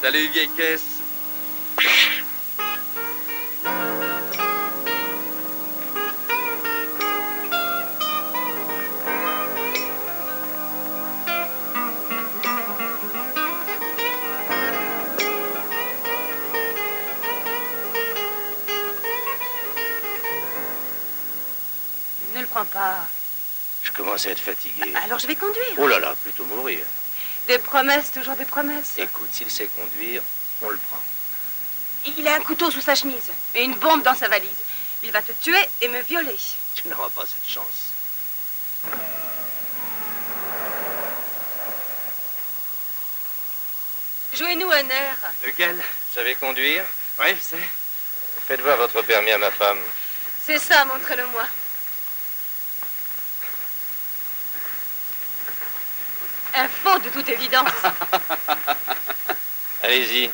Salut, vieille caisse. Ne le prends pas. Je commence à être fatigué. Alors je vais conduire. Oh là là, plutôt mourir. Des promesses, toujours des promesses. Écoute, s'il sait conduire, on le prend. Il a un couteau sous sa chemise et une bombe dans sa valise. Il va te tuer et me violer. Tu n'auras pas cette chance. Jouez-nous un air. Lequel? Vous savez conduire? Oui, je sais. Faites voir votre permis à ma femme. C'est ça, montrez-le-moi. Un faux de toute évidence. Allez-y.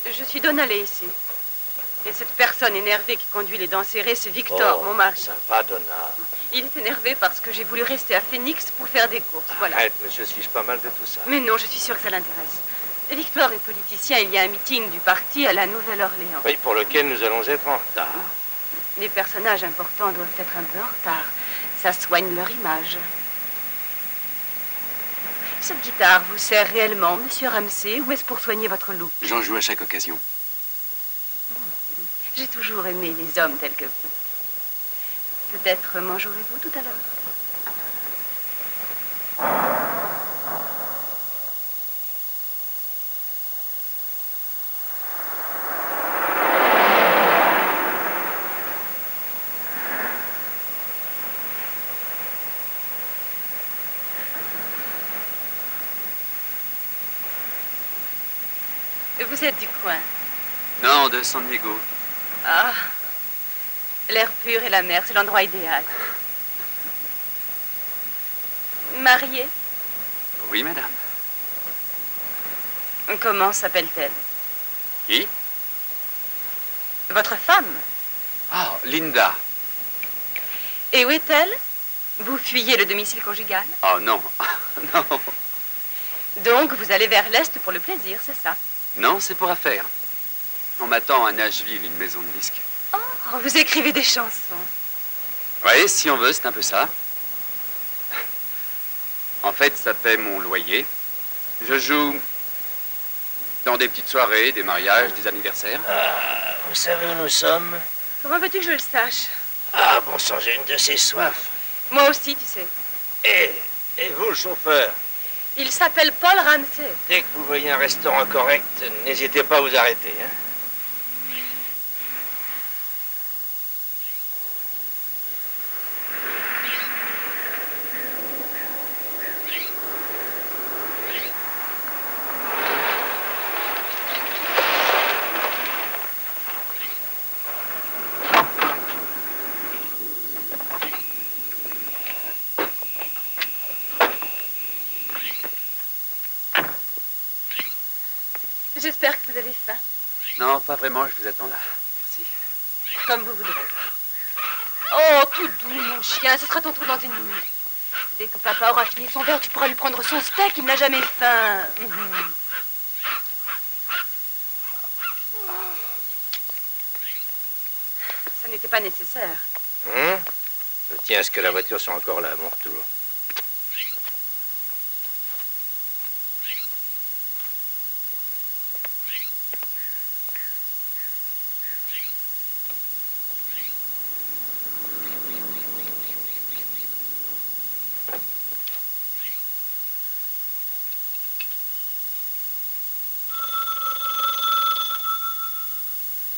Je suis Donnelly ici. Et cette personne énervée qui conduit les dents serrées, c'est Victor, mon mari. Ça va, Donna. Il est énervé parce que j'ai voulu rester à Phoenix pour faire des courses, voilà. Arrête, monsieur se fiche pas mal de tout ça. Mais non, je suis sûre que ça l'intéresse. Victor est politicien, il y a un meeting du parti à la Nouvelle-Orléans. Oui, pour lequel nous allons être en retard. Les personnages importants doivent être un peu en retard. Ça soigne leur image. Cette guitare vous sert réellement, monsieur Ramsey, ou est-ce pour soigner votre look? J'en joue à chaque occasion. J'ai toujours aimé les hommes tels que vous. Peut-être m'en jouerez-vous tout à l'heure? Vous êtes du coin? Non, de San Diego. Ah, l'air pur et la mer, c'est l'endroit idéal. Mariée? Oui, madame. Comment s'appelle-t-elle? Qui? Votre femme? Ah, Linda. Et où est-elle? Vous fuyez le domicile conjugal? Oh, non. Non. Donc, vous allez vers l'Est pour le plaisir, c'est ça? Non, c'est pour affaires. On m'attend à Nashville, une maison de disques. Oh, vous écrivez des chansons. Oui, si on veut, c'est un peu ça. En fait, ça paie mon loyer. Je joue dans des petites soirées, des mariages, des anniversaires. Ah, vous savez où nous sommes? Comment veux-tu que je le sache? Ah, bon sang, j'ai une de ces soifs. Moi aussi, tu sais. Et vous, le chauffeur? Il s'appelle Paul Ramsey. Dès que vous voyez un restaurant correct, n'hésitez pas à vous arrêter, hein. J'espère que vous avez faim. Non, pas vraiment, je vous attends là. Merci. Comme vous voudrez. Oh, tout doux, mon chien. Ce sera ton tour dans une minute. Dès que papa aura fini son verre, tu pourras lui prendre son steak. Il n'a jamais faim. Ça n'était pas nécessaire. Je tiens à ce que la voiture soit encore là à mon retour.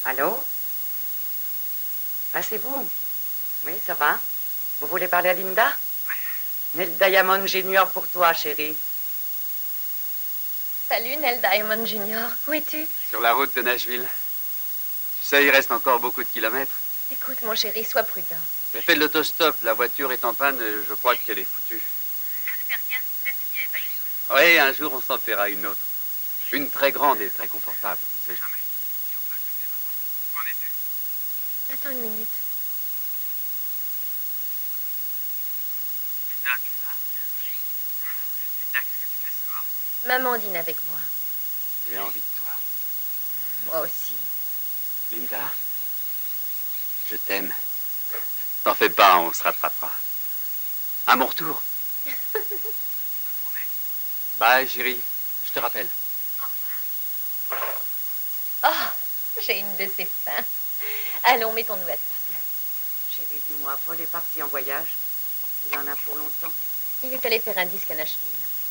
Allô? Ah, c'est vous? Oui, ça va? Vous voulez parler à Linda? Oui. Nell Diamond Jr. pour toi, chérie. Salut, Nell Diamond Jr. Où es-tu? Sur la route de Nashville. Tu sais, il reste encore beaucoup de kilomètres. Écoute, mon chéri, sois prudent. J'ai fait de l'autostop. La voiture est en panne. Je crois qu'elle est foutue. Ça ne fait rien. Laisse bien, Oui, un jour on s'en paiera une autre. Une très grande et très confortable, on ne sait jamais. Où en es-tu? Attends une minute. Linda, tu es là? Linda, qu'est-ce que tu fais ce soir? Maman dîne avec moi. J'ai envie de toi. Moi aussi. Linda, je t'aime. T'en fais pas, on se rattrapera. À mon retour. Bye, chérie. Je te rappelle. Oh, j'ai une de ces fins. Allons, mettons-nous à table. Chérie, dis-moi, Paul est parti en voyage. Il en a pour longtemps. Il est allé faire un disque à Nashville.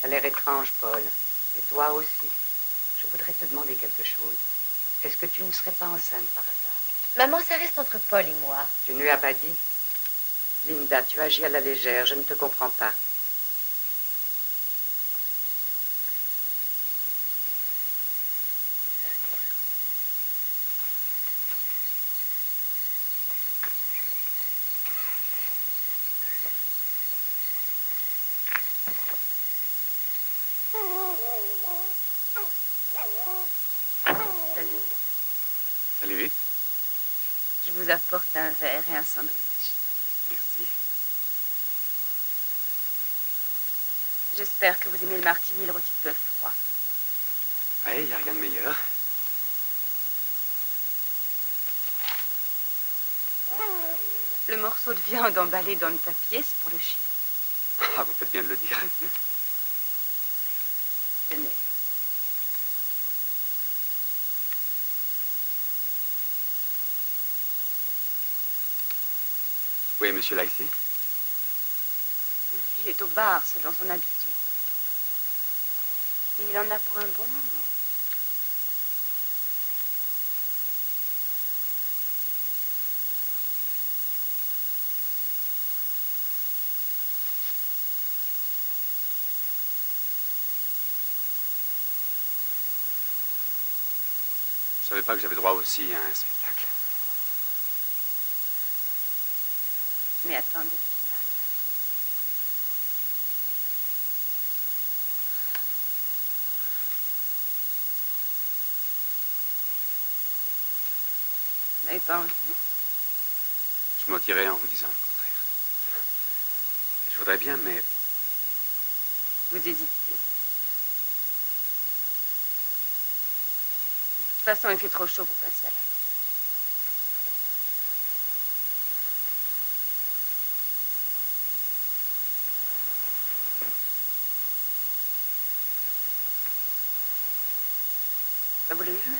Ça a l'air étrange, Paul. Et toi aussi. Je voudrais te demander quelque chose. Est-ce que tu ne serais pas enceinte par hasard? Maman, ça reste entre Paul et moi. Tu ne lui as pas dit? Linda, tu agis à la légère, je ne te comprends pas. Salut. Salut. Je vous apporte un verre et un sandwich. Merci. J'espère que vous aimez le martini et le rôti de bœuf froid. Oui, il n'y a rien de meilleur. Le morceau de viande emballé dans le papier, c'est pour le chien. Ah, vous faites bien de le dire. Tenez. Oui, monsieur Lacey. Il est au bar, selon son habitude. Et il en a pour un bon moment. Je savais pas que j'avais droit aussi à un spectacle. Mais attendez le final. Vous n'avez pas envie? Je mentirais en vous disant le contraire. Je voudrais bien, mais Vous hésitez. De toute façon, il fait trop chaud pour passer à l'acte. Ça voulait une?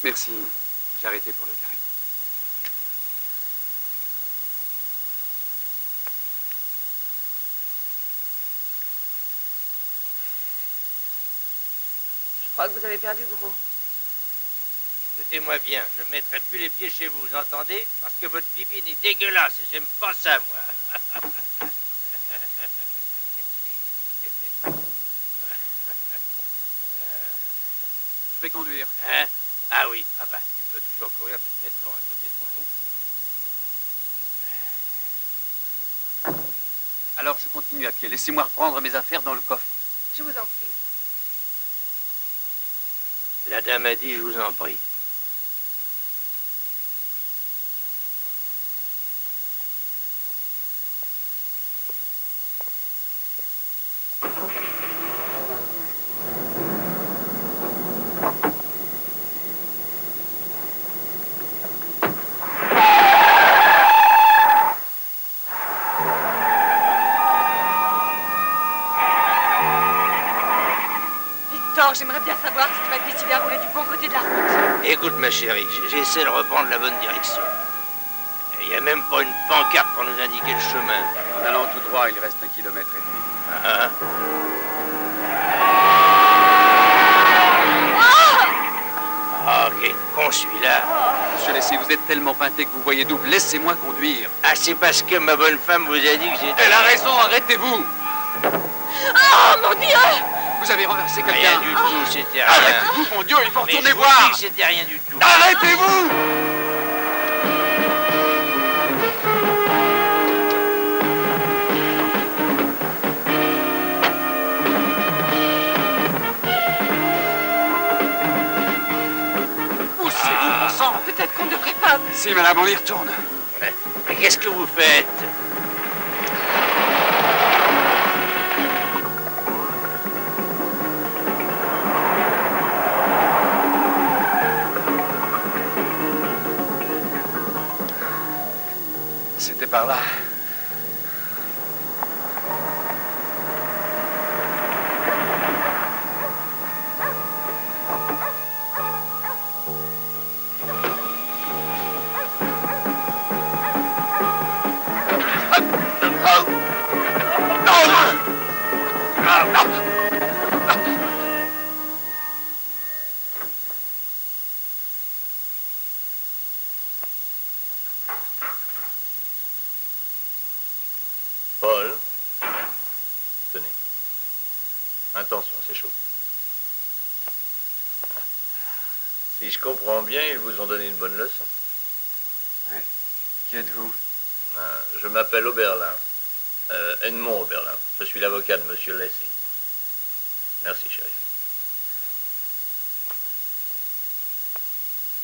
merci. J'ai arrêté pour le carré. Je crois que vous avez perdu gros. Écoutez-moi bien, je ne mettrai plus les pieds chez vous, vous entendez? Parce que votre bibine est dégueulasse et j'aime pas ça, moi. Je vais conduire. Hein? Ah oui, ah bah, tu peux toujours courir, tu te mets devant à côté de moi. Alors je continue à pied. Laissez-moi reprendre mes affaires dans le coffre. Je vous en prie. La dame a dit, je vous en prie. Victor, j'aimerais bien savoir si tu vas te décider à rouler du bon côté de la route. Écoute, ma chérie, j'essaie de reprendre la bonne direction. Il n'y a même pas une pancarte pour nous indiquer le chemin. En allant tout droit, il reste 1,5 km. Hein? Ah, quel con celui-là. Monsieur Lacey, vous êtes tellement peinté que vous voyez double. Laissez-moi conduire. Ah, c'est parce que ma bonne femme vous a dit que j'étais... Elle a raison, arrêtez-vous. Oh, mon Dieu! Vous avez renversé Rien quelqu'un. du tout, c'était rien. Arrêtez-vous, mon Dieu, il faut Mais retourner je vous voir. dis que c'était rien du tout. Arrêtez-vous. pas. Si, madame, on y retourne. Mais qu'est-ce que vous faites? C'était par là. Paul, tenez. Attention, c'est chaud. Si je comprends bien, ils vous ont donné une bonne leçon. Ouais. Qui êtes-vous? Je m'appelle Oberlin. Edmond Oberlin. Je suis l'avocat de Monsieur Lacey. Merci, chérie.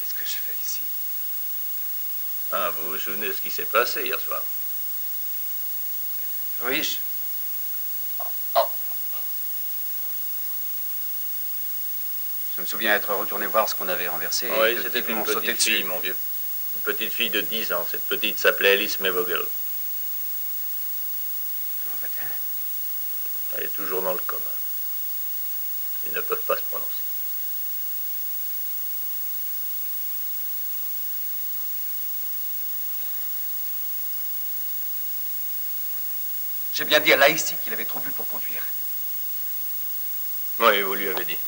Qu'est-ce que je fais ici? Ah, vous vous souvenez de ce qui s'est passé hier soir? Oui, je me souviens être retourné voir ce qu'on avait renversé. Oui, et deux c'était types une m'ont sauté petite fille, dessus. mon vieux. Une petite fille de 10 ans. Cette petite s'appelait Alice Mevogel. Comment va-t-elle? Elle est toujours dans le coma. Ils ne peuvent pas se prononcer. J'ai bien dit à Lacey qu'il avait trop bu pour conduire. Oui, vous lui avez dit.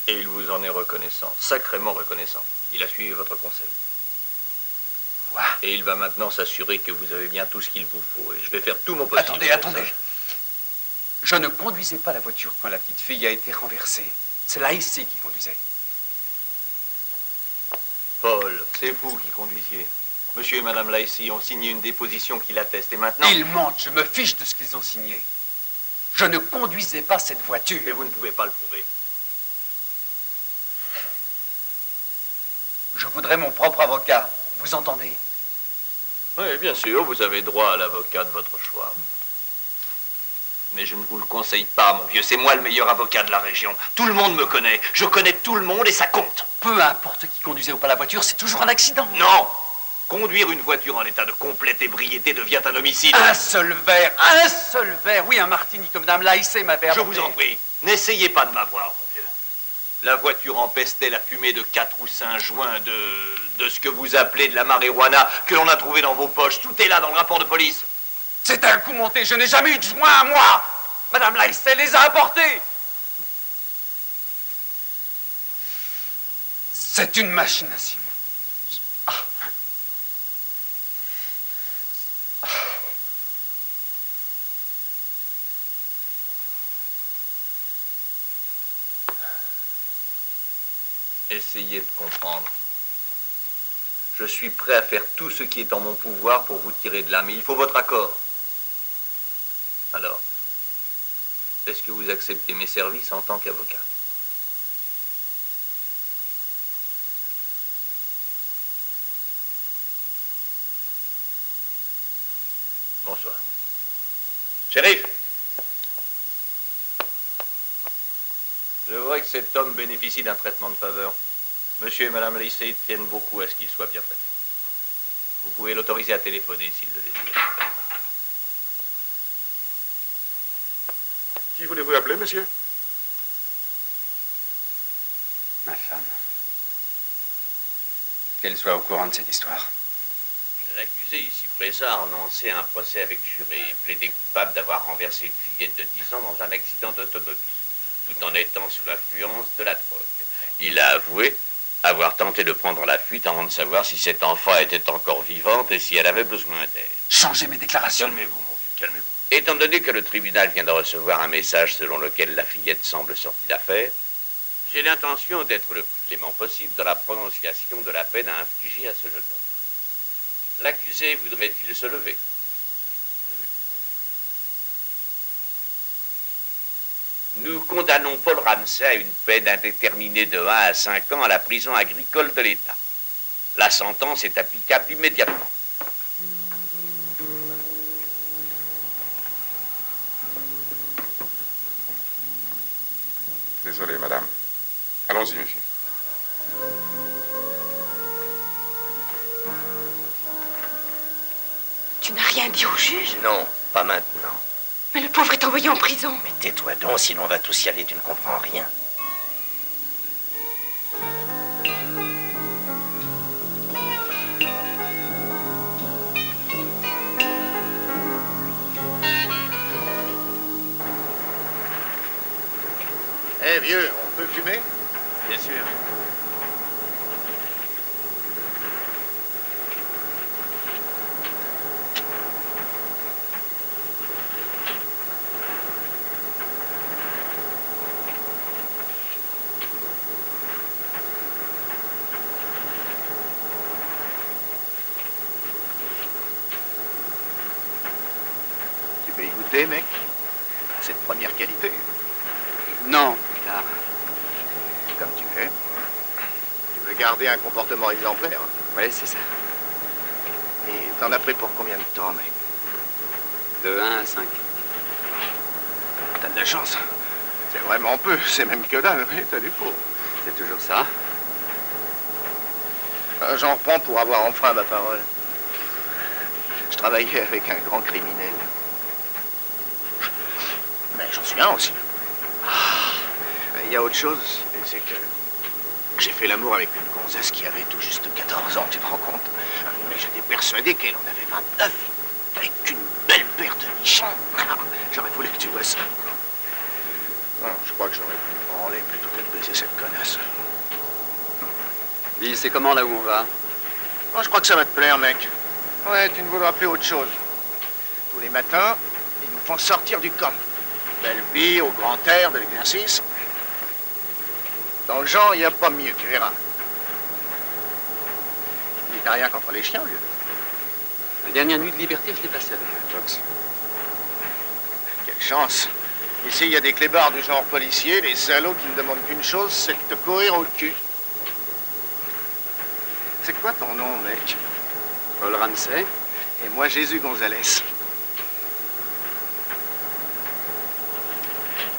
Et il vous en est reconnaissant, sacrément reconnaissant. Il a suivi votre conseil. Quoi? Et il va maintenant s'assurer que vous avez bien tout ce qu'il vous faut. Et je vais faire tout mon possible. Attendez, attendez. Je ne conduisais pas la voiture quand la petite fille a été renversée. C'est Lacey qui conduisait. Paul, c'est vous qui conduisiez. Monsieur et Madame Lacey ont signé une déposition qui l'atteste. Et maintenant... Ils mentent, je me fiche de ce qu'ils ont signé. Je ne conduisais pas cette voiture. Mais vous ne pouvez pas le prouver. Je voudrais mon propre avocat. Vous entendez? Oui, bien sûr, vous avez droit à l'avocat de votre choix. Mais je ne vous le conseille pas, mon vieux. C'est moi le meilleur avocat de la région. Tout le monde me connaît. Je connais tout le monde et ça compte. Peu importe qui conduisait ou pas la voiture, c'est toujours un accident. Non! Conduire une voiture en état de complète ébriété devient un homicide. Un seul verre, oui, un martini comme Dame Lacey m'avait Je apporté. vous en prie, n'essayez pas de m'avoir, mon vieux. La voiture empestait la fumée de 4 ou 5 joints de ce que vous appelez de la marijuana que l'on a trouvé dans vos poches. Tout est là dans le rapport de police. C'est un coup monté, je n'ai jamais eu de joint à moi. Madame Lacey les a apportés. C'est une machination. Essayez de comprendre. Je suis prêt à faire tout ce qui est en mon pouvoir pour vous tirer de là, mais il faut votre accord. Alors, est-ce que vous acceptez mes services en tant qu'avocat? Bonsoir. Shérif! Je vois que cet homme bénéficie d'un traitement de faveur. Monsieur et Madame Lacey tiennent beaucoup à ce qu'il soit bien traité. Vous pouvez l'autoriser à téléphoner s'il le désire. Qui voulez-vous appeler, monsieur? Ma femme. Qu'elle soit au courant de cette histoire. L'accusé ici présent a renoncé à un procès avec juré et plaidé coupable d'avoir renversé une fillette de 10 ans dans un accident d'automobile, tout en étant sous l'influence de la drogue. Il a avoué avoir tenté de prendre la fuite avant de savoir si cette enfant était encore vivante et si elle avait besoin d'aide. Changez mes déclarations. Calmez-vous, mon vieux, calmez-vous. Étant donné que le tribunal vient de recevoir un message selon lequel la fillette semble sortie d'affaire, j'ai l'intention d'être le plus clément possible dans la prononciation de la peine à infliger à ce jeune homme. L'accusé voudrait-il se lever? Nous condamnons Paul Ramsey à une peine indéterminée de 1 à 5 ans à la prison agricole de l'État. La sentence est applicable immédiatement. Désolé, madame. Allons-y, monsieur. Tu n'as rien dit au juge? Non, pas maintenant. Mais le pauvre est envoyé en prison. Mais tais-toi donc, sinon on va tous y aller, tu ne comprends rien. Eh vieux, on peut fumer? Bien sûr. Tu peux y goûter, mec? C'est de première qualité. Non, plus tard. Comme tu veux. Tu veux garder un comportement exemplaire. Oui, c'est ça. Et t'en as pris pour combien de temps, mec? De 1 à 5. T'as de la chance. C'est vraiment peu, c'est même que dalle, oui, t'as du pot. C'est toujours ça. J'en reprends pour avoir enfreint ma parole. Je travaillais avec un grand criminel. Mais j'en suis un aussi. Il y a autre chose, c'est que j'ai fait l'amour avec une gonzesse qui avait tout juste 14 ans, tu te rends compte? Mais j'étais persuadé qu'elle en avait 29, avec une belle paire de nichons. J'aurais voulu que tu vois ça. Non, je crois que j'aurais pu me branler plutôt que de baiser cette connasse. Dis, c'est comment là où on va? Oh, je crois que ça va te plaire, mec. Ouais, tu ne voudras plus autre chose. Tous les matins, ils nous font sortir du camp. Belle vie, au grand air, de l'exercice. Dans le genre, il n'y a pas mieux, tu verras. Il t'as rien contre les chiens, vieux. La dernière nuit de liberté, je l'ai passée avec un tox. Quelle chance. Ici, il y a des clébards du genre policier, des salauds qui ne demandent qu'une chose, c'est de te courir au cul. C'est quoi ton nom, mec? Paul Ramsey. Et moi, Jésus Gonzalez.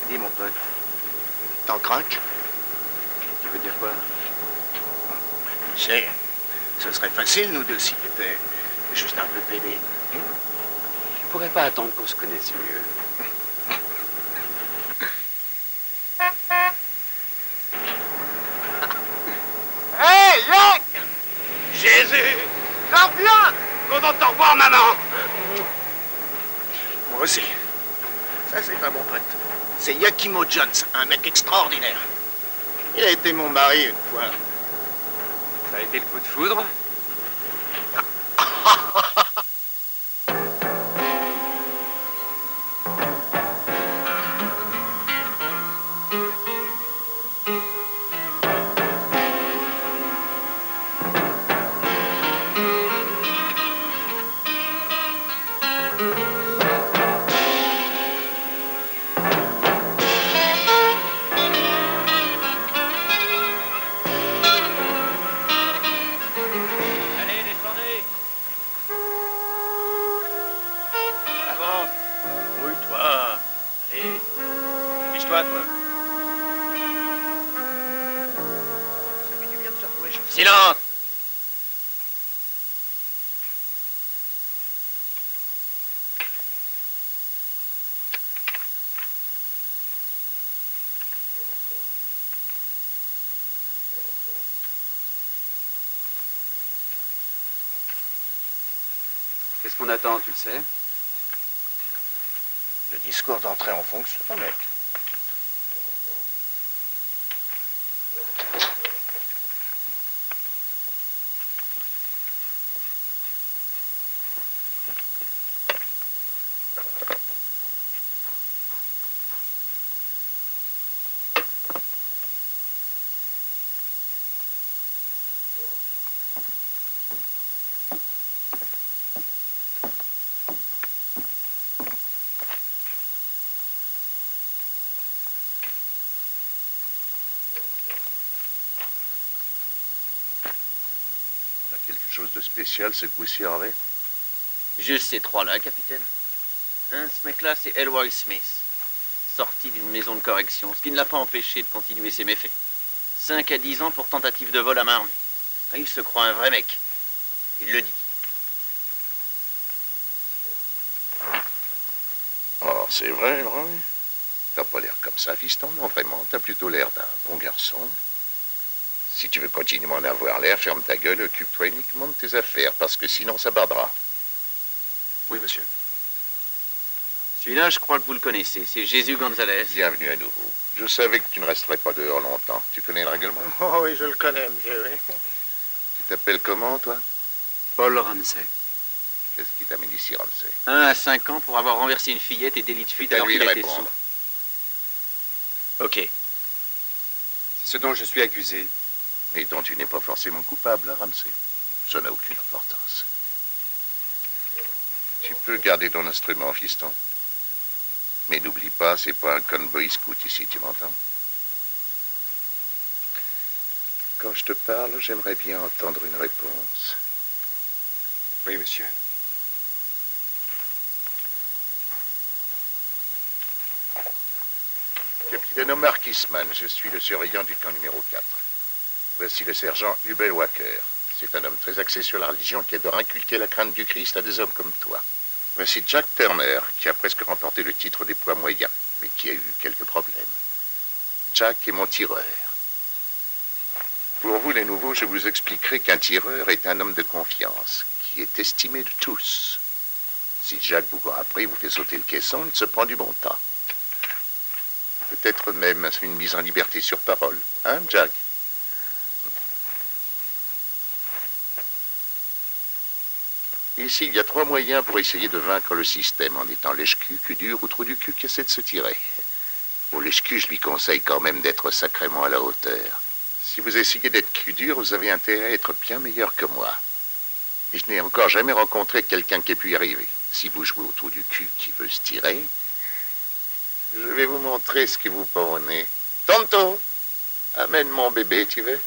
Dis, mon pote, t'en craques? Tu veux dire quoi? Tu sais, ce serait facile, nous deux, si t'étais juste un peu pédé. Tu pourrais pas attendre qu'on se connaisse mieux. Hey, Yank! Jésus! J'en reviens! Content de te revoir, maman! Moi aussi. Ça, c'est un bon pote. C'est Yakimo Jones, un mec extraordinaire. Il a été mon mari une fois. Ça a été le coup de foudre? Allez, descendez. Avance. Rouille-toi. Allez. Dépêche-toi, toi. Ça fait du bien de se retrouver chez soi. Silence. Qu'est-ce qu'on attend, tu le sais? Le discours d'entrée en fonction, mec. chose de spécial ce coup-ci, Harvey? Juste ces trois-là, capitaine. Hein, ce mec-là, c'est Elroy Smith, sorti d'une maison de correction, ce qui ne l'a pas empêché de continuer ses méfaits. 5 à 10 ans pour tentative de vol à main armée. Il se croit un vrai mec. Il le dit. Oh, c'est vrai, Elroy? T'as pas l'air comme ça, fiston, non, vraiment. T'as plutôt l'air d'un bon garçon. Si tu veux continuer à en avoir l'air, ferme ta gueule, occupe-toi uniquement de tes affaires, parce que sinon ça bardera. Oui, monsieur. Celui-là, je crois que vous le connaissez. C'est Jésus Gonzalez. Bienvenue à nouveau. Je savais que tu ne resterais pas dehors longtemps. Tu connais le règlement? Oh oui, je le connais, monsieur, oui. Tu t'appelles comment, toi? Paul Ramsey. Qu'est-ce qui t'amène ici, Ramsey? 1 à 5 ans pour avoir renversé une fillette et délit de fuite C'est à alors lui qu'il de était répondre. sous. Ok. C'est ce dont je suis accusé. Et dont tu n'es pas forcément coupable, hein, Ramsey? Ça n'a aucune importance. Tu peux garder ton instrument, fiston. Mais n'oublie pas, c'est pas un conboy scout ici, tu m'entends? Quand je te parle, j'aimerais bien entendre une réponse. Oui, monsieur. Capitaine Omar Kissman, je suis le surveillant du camp numéro 4. Voici le sergent Hubel Wacker. C'est un homme très axé sur la religion qui adore inculquer la crainte du Christ à des hommes comme toi. Voici Jack Turner, qui a presque remporté le titre des poids moyens, mais qui a eu quelques problèmes. Jack est mon tireur. Pour vous, les nouveaux, je vous expliquerai qu'un tireur est un homme de confiance, qui est estimé de tous. Si Jack vous court après, vous fait sauter le caisson, il se prend du bon temps. Peut-être même une mise en liberté sur parole. Hein, Jack? Ici, il y a 3 moyens pour essayer de vaincre le système en étant lèche-cul, cul dur ou trou du cul qui essaie de se tirer. Au lèche-cul, je lui conseille quand même d'être sacrément à la hauteur. Si vous essayez d'être cul dur, vous avez intérêt à être bien meilleur que moi. Et je n'ai encore jamais rencontré quelqu'un qui ait pu y arriver. Si vous jouez au trou du cul qui veut se tirer, je vais vous montrer ce que vous prenez. Tonto, amène mon bébé, tu veux?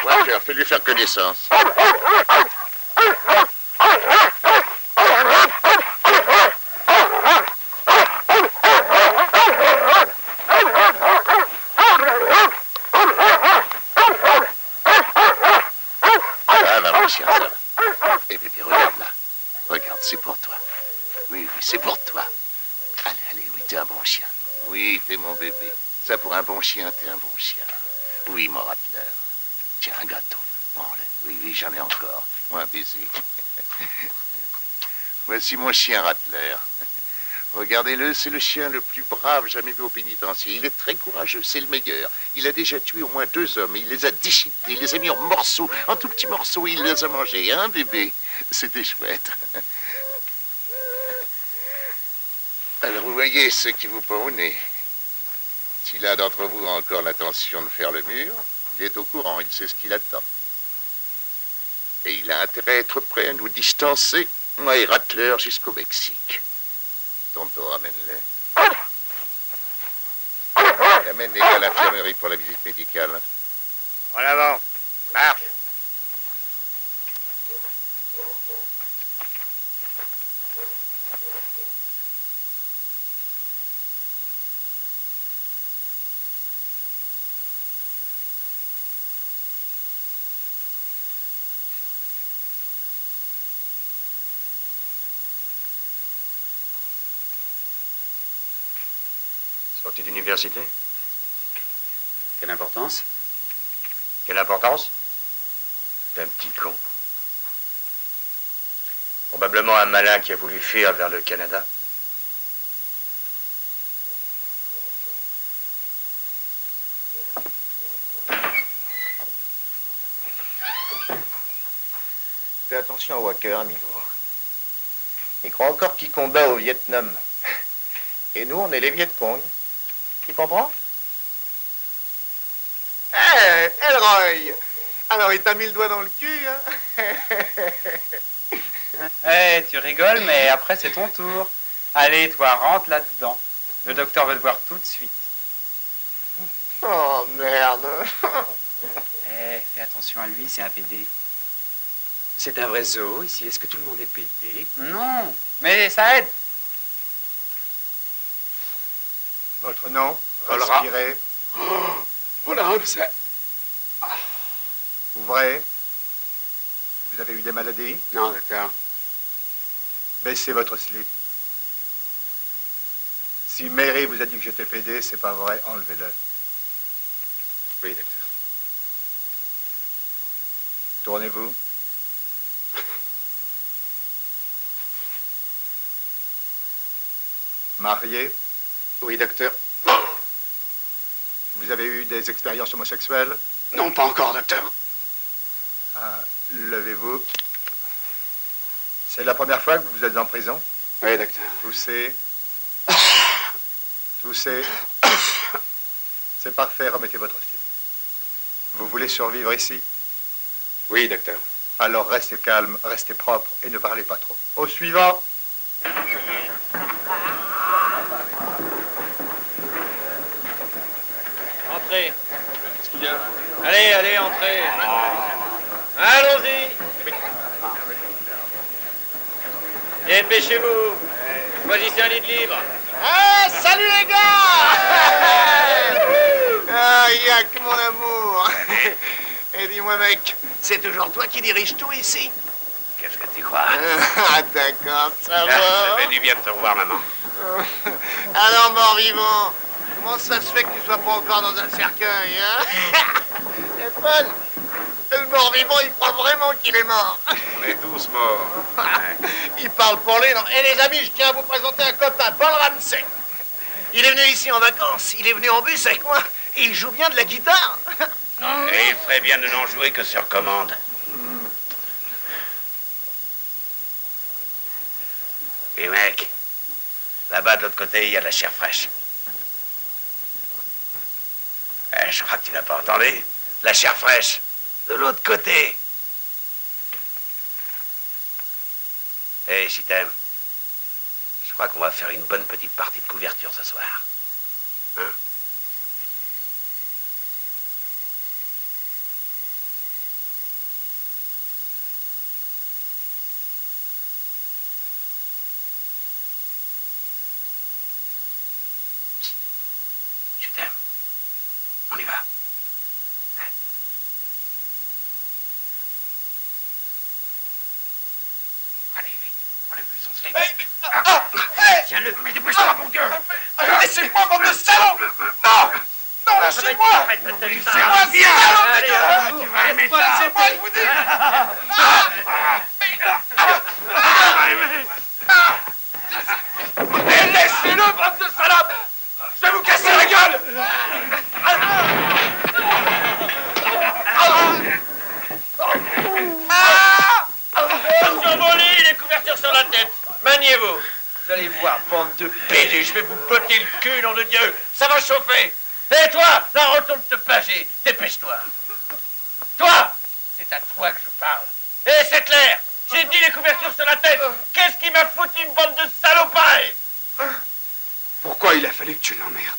Walker, fais-lui faire connaissance. Ça va, mon chien, ça va. Eh bébé, regarde là. Regarde, c'est pour toi. Oui, oui, c'est pour toi. Allez, allez, oui, t'es un bon chien. Oui, t'es mon bébé. Ça, pour un bon chien, t'es un bon chien. Oui, mon Rattler. Tiens, un gâteau. Prends-le. Oui, oui, j'en ai encore. Moi, un baiser. Voici mon chien Rattler. Regardez-le, c'est le chien le plus brave jamais vu au pénitencier. Il est très courageux, c'est le meilleur. Il a déjà tué au moins 2 hommes et il les a déchiquetés, il les a mis en morceaux, en tout petits morceaux, et il les a mangés, hein, bébé? C'était chouette. Alors, vous voyez ce qui vous pend au nez. Si l'un d'entre vous a encore l'intention de faire le mur, il est au courant, il sait ce qu'il attend. Et il a intérêt à être prêt à nous distancer, moi et Rattler, jusqu'au Mexique. Tonto, ramène-les. Et amène les gars à l'infirmerie pour la visite médicale. En avant. Marche. Sorti d'université? Quelle importance? Quelle importance? D'un petit con. Probablement un malin qui a voulu fuir vers le Canada. Fais attention à Walker, amigo. Il croit encore qu'il combat au Vietnam. Et nous, on est les Viet Cong. Tu comprends? Hé, Elroy! Alors, il t'a mis le doigt dans le cul, hein? Eh, tu rigoles, mais après, c'est ton tour. Allez, toi, rentre là-dedans. Le docteur veut te voir tout de suite. Oh, merde. Eh, fais attention à lui, c'est un PD. C'est un vrai zoo ici. Est-ce que tout le monde est PD? Non, mais ça aide. Votre nom? Volra. Respirez. Oh, voilà, c'est... Ouvrez. Vous avez eu des maladies? Non, docteur. Baissez votre slip. Si Mary vous a dit que j'étais PD, c'est pas vrai, enlevez-le. Oui, docteur. Tournez-vous. Marié? Oui, docteur. Vous avez eu des expériences homosexuelles? Non, pas encore, docteur. Ah, levez-vous. C'est la première fois que vous êtes en prison? Oui, docteur. Toussez. Toussez. C'est parfait, remettez votre slip. Vous voulez survivre ici? Oui, docteur. Alors restez calme, restez propre et ne parlez pas trop. Au suivant. Entrez. Qu'est-ce qu'il y a? Allez, allez, entrez. Allons-y. Dépêchez-vous. Choisissez un lit libre. Ah, salut les gars. Ah, Yak, mon amour. Et dis-moi, mec, c'est toujours toi qui dirige tout ici? Qu'est-ce que tu crois? Ah, d'accord, ça va. Ça fait du bien de te revoir, maman. Alors, mort-vivant, comment ça se fait que tu sois pas encore dans un cercueil, hein? Et Paul, le mort-vivant, il croit vraiment qu'il est mort. On est tous morts. Il parle pour lui, non? Et les amis, je tiens à vous présenter un copain, Paul Ramsey. Il est venu ici en vacances, il est venu en bus avec moi, et il joue bien de la guitare. Et il ferait bien de n'en jouer que sur commande. Et mec, là-bas de l'autre côté, il y a de la chair fraîche. Je crois que tu n'as pas entendu. La chair fraîche, de l'autre côté. Hé, Chitem, je crois qu'on va faire une bonne petite partie de couverture ce soir. Hein? Je t'aime. On y va. Allez, vite. Enlève-lui son slip. Tiens-le, mais dépêche-toi, mon Dieu. Laissez-moi, bande de salauds. Non. Non, lâchez-moi. Laissez-moi bien. Tu vas aimer ça. Laissez-moi, je vous dis. Laissez-le, bande de salopes. Je vais vous casser la gueule. Sur vos lits, les couvertures sur la tête. Maniez-vous. Vous allez voir, bande de PD, je vais vous botter le cul, nom de Dieu. Ça va chauffer. Et toi, là, retourne te plager. Dépêche-toi. Toi, c'est à toi que je parle. Et c'est clair. J'ai dit les couvertures sur la tête. Qu'est-ce qui m'a foutu une bande de salopards? Pourquoi il a fallu que tu l'emmerdes?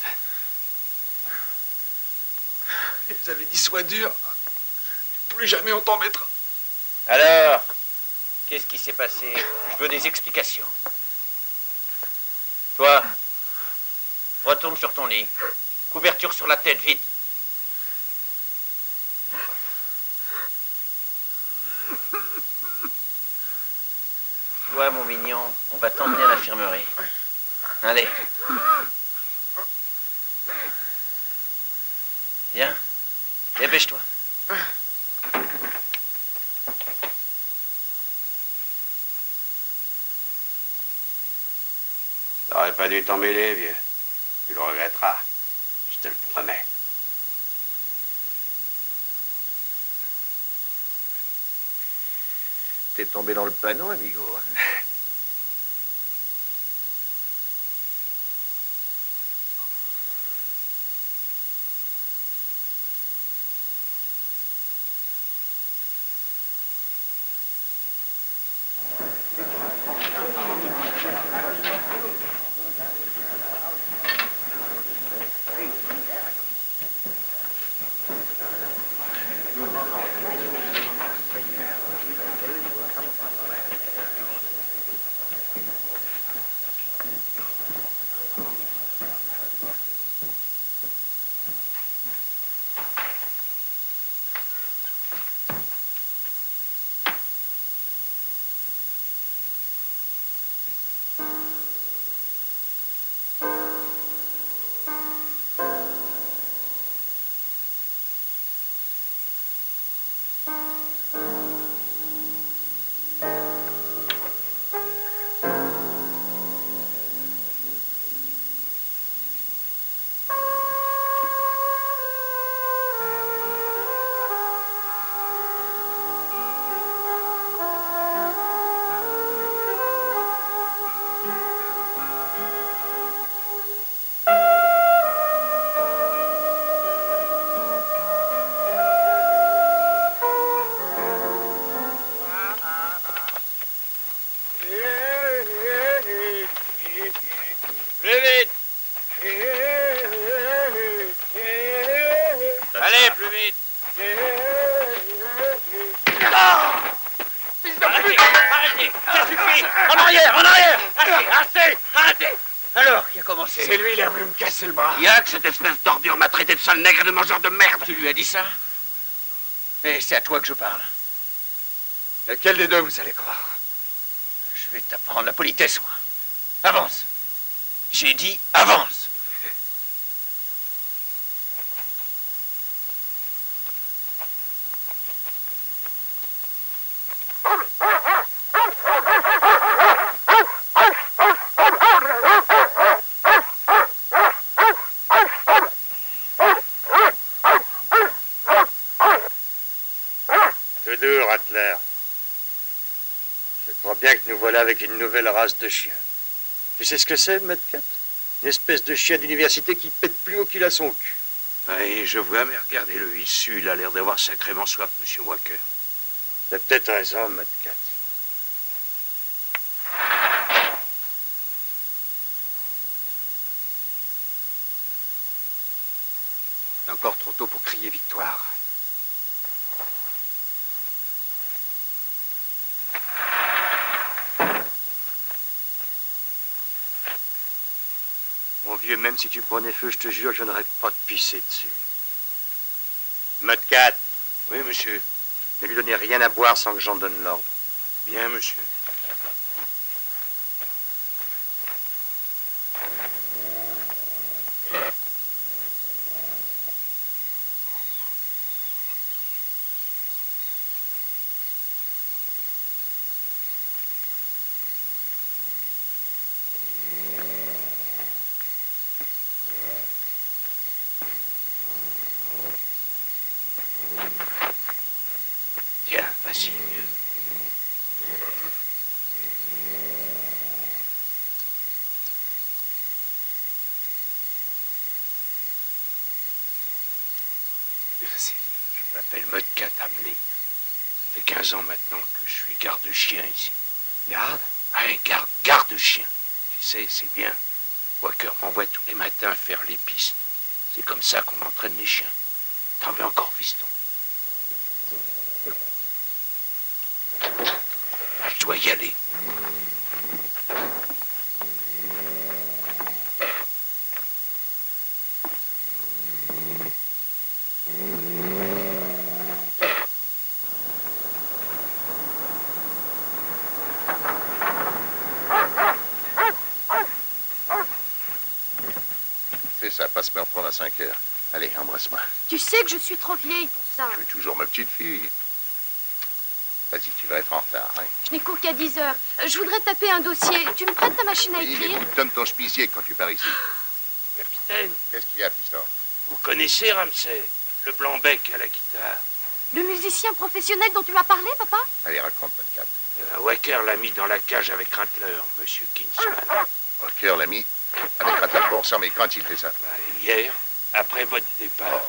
Ils avaient dit sois dur. Plus jamais on t'en mettra. Alors, qu'est-ce qui s'est passé? Je veux des explications. Toi, retourne sur ton lit. Couverture sur la tête, vite. Toi, mon mignon, on va t'emmener à l'infirmerie. Allez. Viens. Dépêche-toi. T'aurais pas dû t'en mêler, vieux. Tu le regretteras. Je te le promets. T'es tombé dans le panneau, amigo, hein? En arrière, en arrière. Assez, arrêtez. Alors, qui a commencé? C'est lui, il a voulu me casser le bras. Yak, cette espèce d'ordure m'a traité de sale nègre et de mangeur de merde. Tu lui as dit ça? Et c'est à toi que je parle. Lequel des deux vous allez croire? Je vais t'apprendre la politesse, moi. Avance. J'ai dit avance. Tout doux, Rattler. Je crois bien que nous voilà avec une nouvelle race de chiens. Tu sais ce que c'est, Mudcat? Une espèce de chien d'université qui pète plus haut qu'il a son cul. Oui, je vois, mais regardez-le, il sue, il a l'air d'avoir sacrément soif, monsieur Walker. T'as peut-être raison, Mudcat. C'est encore trop tôt pour crier victoire. Mon vieux, même si tu prenais feu, je te jure, je n'aurais pas de pisser dessus. Mudcat. Oui, monsieur. Ne lui donnez rien à boire sans que j'en donne l'ordre. Bien, monsieur. Tiens, vas-y, vieux. Merci. Je m'appelle Mudcat Hamley. Ça fait 15 ans maintenant que je suis garde-chien ici. Garde? Ah, garde-chien. Tu sais, c'est bien. Walker m'envoie tous les matins faire les pistes. C'est comme ça qu'on entraîne les chiens. T'en veux encore, fiston? Je dois y aller. C'est ça, passe me reprendre à 5 heures. Allez, embrasse-moi. Tu sais que je suis trop vieille pour ça. Tu es toujours ma petite fille. Vas-y, tu vas être en retard, hein? Je n'ai cours qu'à 10 heures. Je voudrais taper un dossier. Tu me prêtes ta machine à Oui, mais écrire? boutonne ton chepisier quand tu pars ici. Capitaine, Qu'est-ce qu'il y a, piston? vous connaissez Ramsey, le blanc-bec à la guitare? Le musicien professionnel dont tu m'as parlé, papa? Allez, raconte, Mudcat. Walker l'a mis dans la cage avec Rattler, monsieur Kingsman. Walker l'a mis avec Rattler pour ça, mais quand il fait ça? Hier, après votre départ.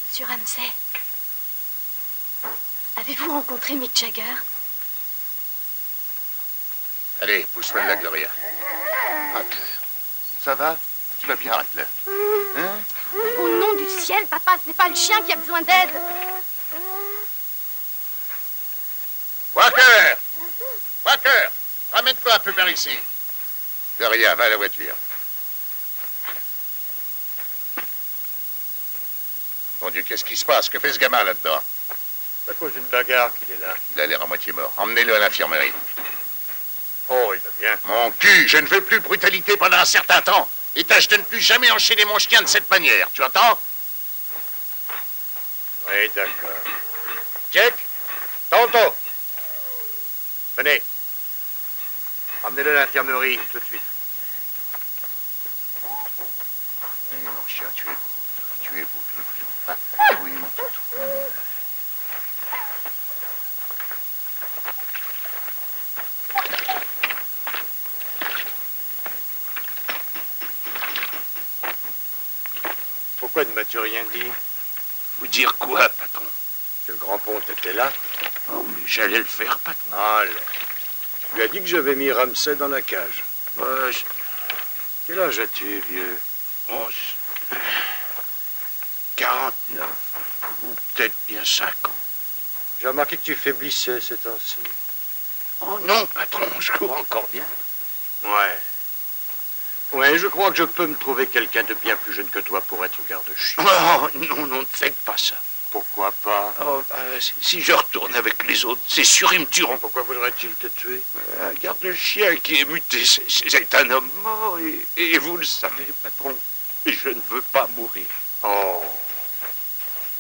Monsieur Ramsey, avez-vous rencontré Mick Jagger? Allez, pousse-moi de la Gloria. Rattler. Ça va? Tu vas bien, Rattler? Hein? Au nom du ciel, papa, ce n'est pas le chien qui a besoin d'aide. Walker! Walker! Ramène-toi un peu par ici. Gloria, va à la voiture. Mon Dieu, qu'est-ce qui se passe? Que fait ce gamin là-dedans? C'est à cause d'une bagarre qu'il est là. Il a l'air à moitié mort. Emmenez-le à l'infirmerie. Oh, il va bien. Mon cul, je ne veux plus de brutalité pendant un certain temps. Et tâche de ne plus jamais enchaîner mon chien de cette manière. Tu entends? Oui, d'accord. Jack, Tonto. Venez. Emmenez-le à l'infirmerie, tout de suite. Oui, mon chien, tu es beau. Tu es beau. Ah, oui, mon toutou. Pourquoi ne m'as-tu rien dit? Vous dire quoi, patron? Que le grand pont était là? Oh, mais j'allais le faire, patron. Alors, tu lui as dit que j'avais mis Ramsey dans la cage. Ouais, Quel âge as-tu, vieux? 49. Ou peut-être bien 50. J'ai remarqué que tu faiblissais ces temps-ci. Oh non, patron, je cours encore bien. Ouais. Ouais, je crois que je peux me trouver quelqu'un de bien plus jeune que toi pour être garde-chien. Oh non, non, ne faites pas ça. Pourquoi pas? Oh, si je retourne avec les autres, c'est sûr, ils me tueront. Pourquoi voudrait-il te tuer? Un garde-chien qui est muté, c'est un homme mort, et vous le savez, patron, je ne veux pas mourir. Oh.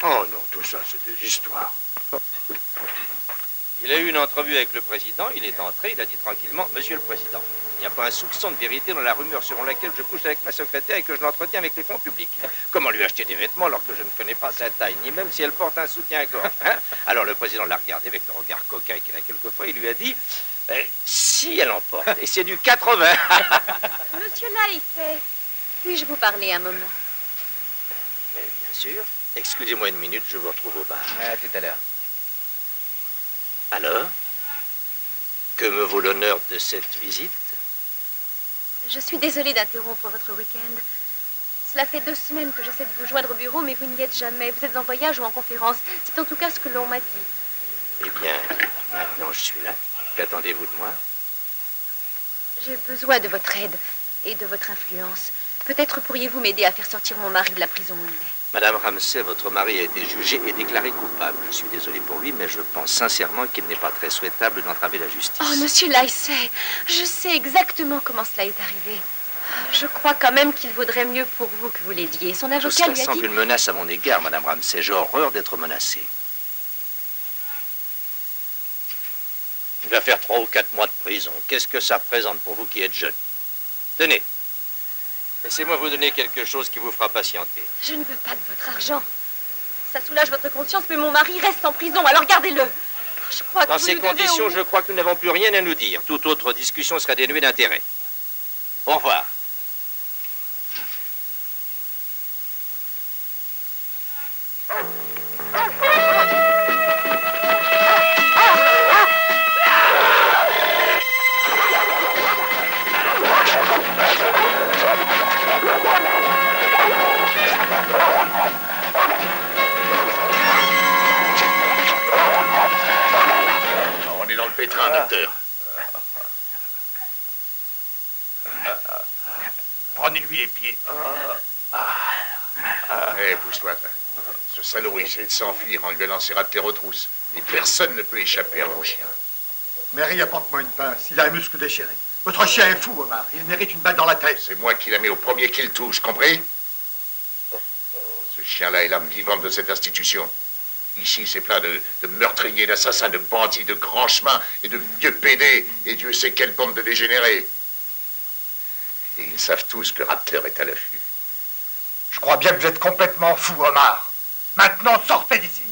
Oh non, tout ça, c'est des histoires. Il a eu une entrevue avec le président, il est entré, il a dit tranquillement, Monsieur le Président, il n'y a pas un soupçon de vérité dans la rumeur selon laquelle je couche avec ma secrétaire et que je l'entretiens avec les fonds publics. Comment lui acheter des vêtements alors que je ne connais pas sa taille, ni même si elle porte un soutien-gorge, hein? Alors le président l'a regardé avec le regard coquin qu'il a quelquefois, il lui a dit, si elle en porte, et c'est du 80. Monsieur Laïfet, puis-je vous parler un moment? Mais bien sûr. Excusez-moi une minute, je vous retrouve au bar. À tout à l'heure. Alors? Que me vaut l'honneur de cette visite? Je suis désolée d'interrompre votre week-end. Cela fait 2 semaines que j'essaie de vous joindre au bureau, mais vous n'y êtes jamais. Vous êtes en voyage ou en conférence. C'est en tout cas ce que l'on m'a dit. Eh bien, maintenant je suis là. Qu'attendez-vous de moi? J'ai besoin de votre aide et de votre influence. Peut-être pourriez-vous m'aider à faire sortir mon mari de la prison où il est. Madame Ramsay, votre mari a été jugé et déclaré coupable. Je suis désolé pour lui, mais je pense sincèrement qu'il n'est pas très souhaitable d'entraver la justice. Oh, monsieur Laïsset, je sais exactement comment cela est arrivé. Je crois quand même qu'il vaudrait mieux pour vous que vous l'aidiez. Son Tout avocat cela lui a semble dit... une menace à mon égard, Madame Ramsay. J'ai horreur d'être menacé. Il va faire 3 ou 4 mois de prison. Qu'est-ce que ça représente pour vous qui êtes jeune? Tenez. Laissez-moi vous donner quelque chose qui vous fera patienter. Je ne veux pas de votre argent. Ça soulage votre conscience, mais mon mari reste en prison, alors gardez-le. Je crois que Dans vous ces nous devez conditions, au- je crois que nous n'avons plus rien à nous dire. Toute autre discussion serait dénuée d'intérêt. Au revoir. On est dans le pétrin, docteur. Prenez-lui les pieds. Eh, pousse-toi. Ce salaud essaie de s'enfuir. On lui a lancé Rattler aux trousses. Et personne ne peut échapper à mon chien. Mary, apporte-moi une pince. Il a un muscle déchiré. Votre chien est fou, Omar. Il mérite une balle dans la tête. C'est moi qui la mets au premier qui le touche, compris? Ce chien-là est l'âme vivante de cette institution. Ici, c'est plein de meurtriers, d'assassins, de bandits, de grands chemins et de vieux pédés. Et Dieu sait quelle bande de dégénérés. Et ils savent tous que Rattler est à l'affût. Je crois bien que vous êtes complètement fou, Omar. Maintenant, sortez d'ici.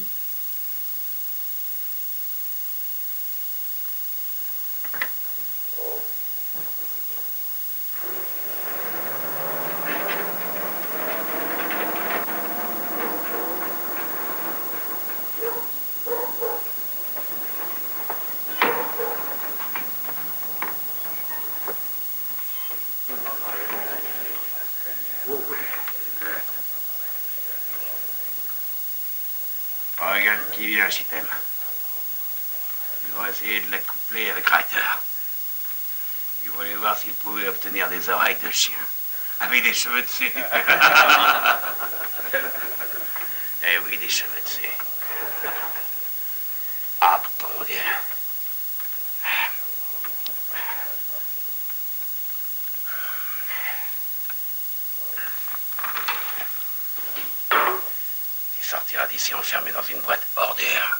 Regarde qui vient, si t'aimes. Ils vont essayer de la coupler avec Reiter. Ils voulaient voir s'ils pouvaient obtenir des oreilles de chien. Avec des cheveux dessus. Eh oui, des cheveux dessus. Ah, mon Dieu. Tu sortiras d'ici enfermé dans une boîte hors d'air.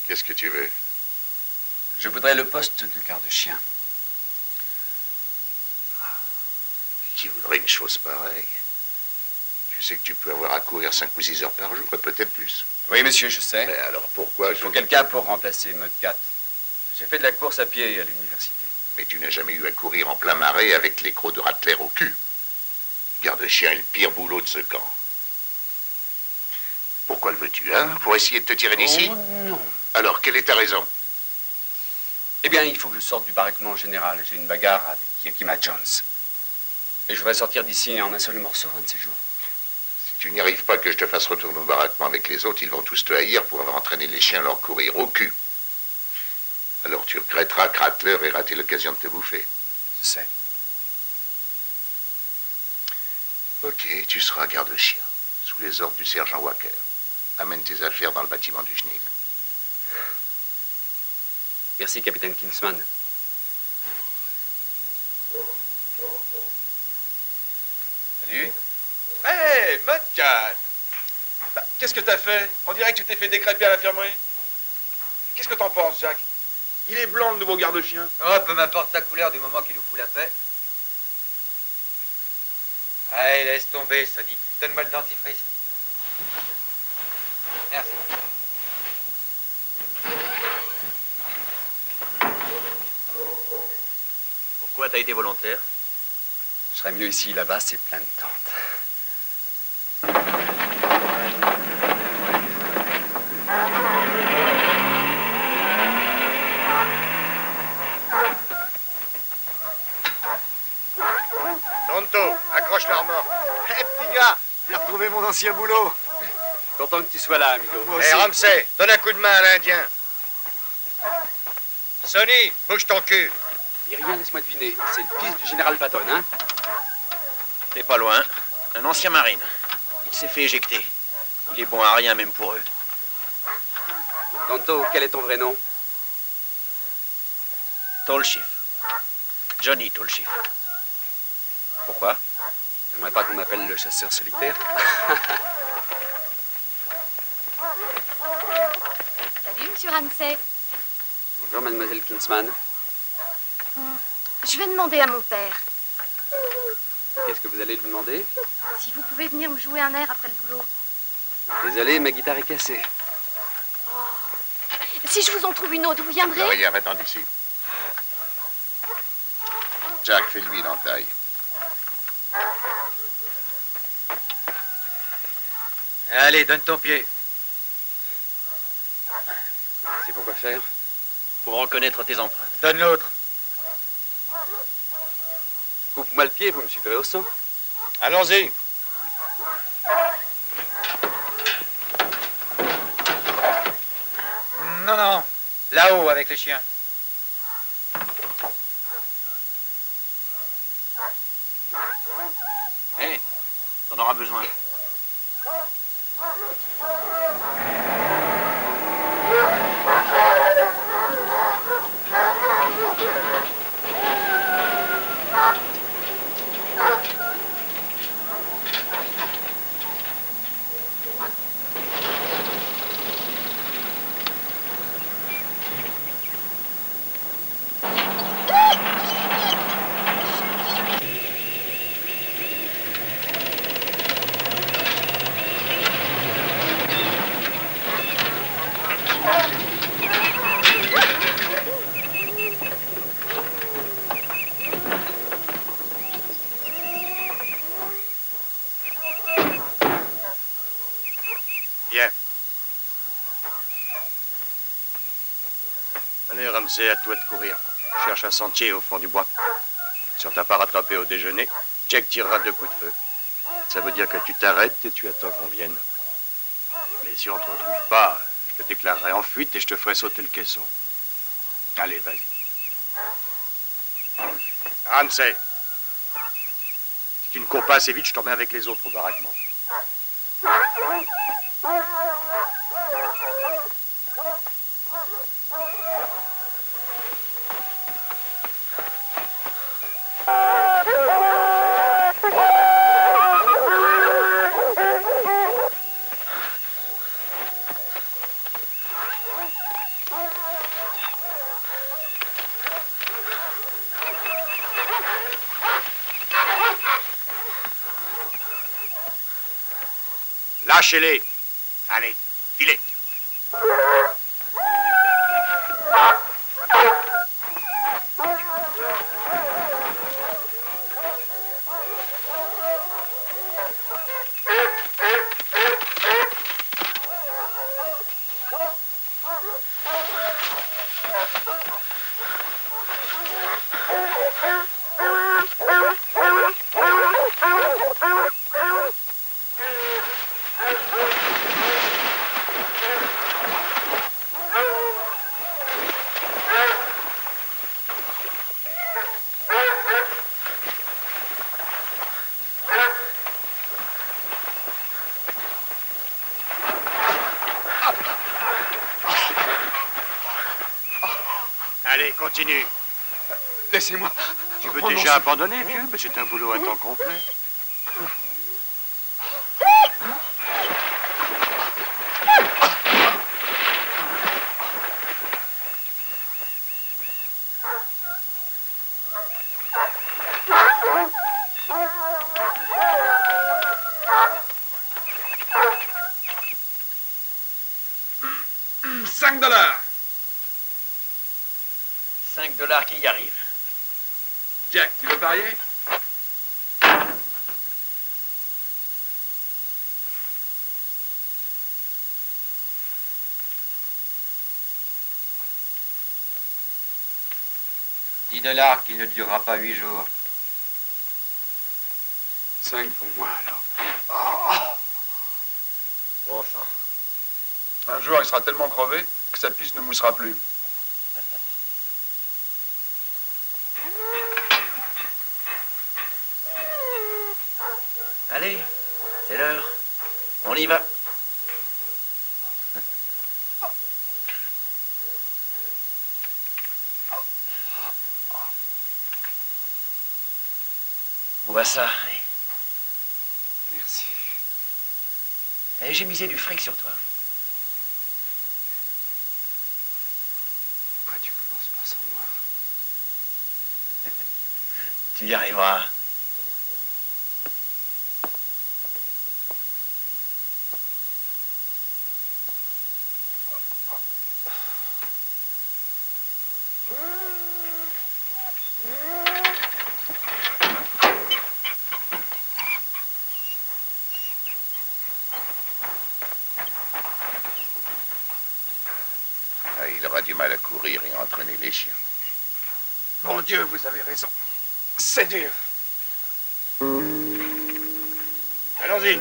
Qu'est-ce que tu veux? Je voudrais le poste de garde-chien. Qui voudrait une chose pareille? Tu sais que tu peux avoir à courir 5 ou 6 heures par jour, et peut-être plus. Oui, monsieur, je sais. Mais alors pourquoi Il faut quelqu'un pour remplacer Mudcat. J'ai fait de la course à pied à l'université. Mais tu n'as jamais eu à courir en plein marais avec les crocs de Rattler au cul. Garde-chien est le pire boulot de ce camp. Pourquoi le veux-tu, hein? Pour essayer de te tirer d'ici? Oh non. Alors, quelle est ta raison? Eh bien, il faut que je sorte du baraquement général. J'ai une bagarre avec Yakima Jones. Et je voudrais sortir d'ici en un seul morceau, un de ces jours. Si tu n'y arrives pas que je te fasse retourner au baraquement avec les autres, ils vont tous te haïr pour avoir entraîné les chiens à leur courir au cul. Alors tu regretteras que Rattler ait raté l'occasion de te bouffer. Je sais. Ok, tu seras garde-chien, sous les ordres du sergent Walker. Amène tes affaires dans le bâtiment du Chenil. Merci, capitaine Kinsman. Salut. Hé, Mudcat! Qu'est-ce que t'as fait? On dirait que tu t'es fait décrépir à l'infirmerie. Qu'est-ce que t'en penses, Jack? Il est blanc, le nouveau garde-chien. Oh, peu m'importe sa couleur du moment qu'il nous fout la paix. Allez, laisse tomber, Sonny. Donne-moi le dentifrice. Merci. Pourquoi t'as été volontaire? Je serais mieux ici, là-bas, c'est plein de tentes. Tonto, accroche la remorque. Hé, petit gars, j'ai retrouvé mon ancien boulot. Content que tu sois là, amigo. Hé, Ramsey, donne un coup de main à l'Indien. Sonny, bouge ton cul. Dis rien, laisse-moi deviner. C'est le fils du général Patton, hein? T'es pas loin. Un ancien marine. Il s'est fait éjecter. Il est bon à rien, même pour eux. Tonto, quel est ton vrai nom? Tallchief. Johnny Tallchief. Pourquoi? J'aimerais pas qu'on m'appelle le chasseur solitaire. Salut, monsieur Ramsey. Bonjour, mademoiselle Kinsman. Je vais demander à mon père. Qu'est-ce que vous allez lui demander? Si vous pouvez venir me jouer un air après le boulot. Désolé, ma guitare est cassée. Si je vous en trouve une autre, vous viendrez? Maria, va-t'en d'ici. Jack, fais-lui l'entaille. Allez, donne ton pied. C'est pour quoi faire? Pour reconnaître tes empreintes. Donne l'autre. Coupe-moi le pied, vous me suivrez au sang. Allons-y. Non, non. Là-haut, avec les chiens. Hé, t'en auras besoin. Viens. Allez, Ramsey, à toi de courir. Cherche un sentier au fond du bois. Si on t'a pas rattrapé au déjeuner, Jack tirera 2 coups de feu. Ça veut dire que tu t'arrêtes et tu attends qu'on vienne. Mais si on te retrouve pas, je te déclarerai en fuite et je te ferai sauter le caisson. Allez, vas-y. Ramsey. Si tu ne cours pas assez vite, je te remets avec les autres au baraquement. Lâchez-les. Allez, filez. Allez, continue. Laissez-moi. Tu veux déjà abandonner, vieux? Mais c'est un boulot à temps complet. $5. 5$ qui y arrive. Jack, tu veux parier? $10 qu'il ne durera pas 8 jours. 5 pour moi, alors. Bon sang. Un jour, il sera tellement crevé que sa piste ne moussera plus. Allez, c'est l'heure. On y va. Bois ça. Merci. Et j'ai misé du fric sur toi. Pourquoi tu commences pas sans moi? Tu y arriveras. Il aura du mal à courir et à entraîner les chiens. Mon Dieu, vous avez raison. C'est dur. Allons-y.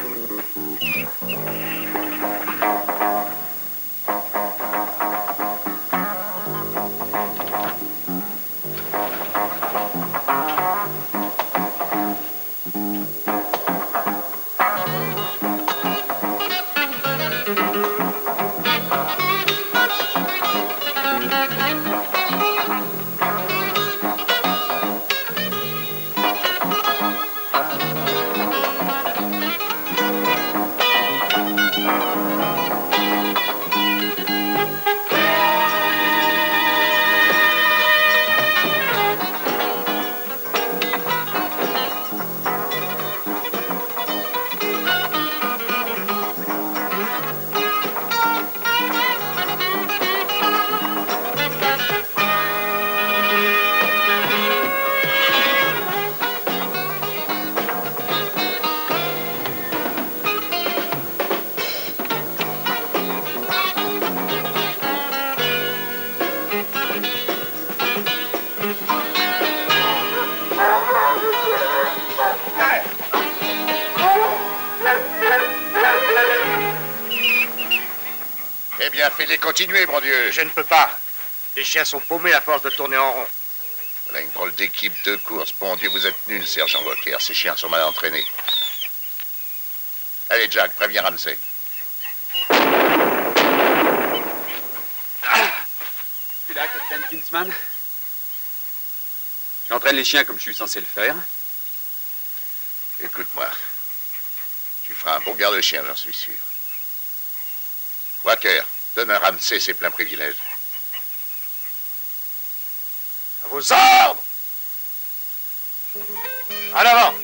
Eh bien, fais-les continuer, mon Dieu. Je ne peux pas. Les chiens sont paumés à force de tourner en rond. Voilà une drôle d'équipe de course. Bon Dieu, vous êtes nuls, sergent Walker. Ces chiens sont mal entraînés. Allez, Jack, préviens Ramsey. Tu es là, capitaine Kinsman? J'entraîne les chiens comme je suis censé le faire. Écoute-moi. Tu feras un bon garde-chien, j'en suis sûr. Walker, donne à Ramsey ses pleins privilèges. À vos ordres! En avant!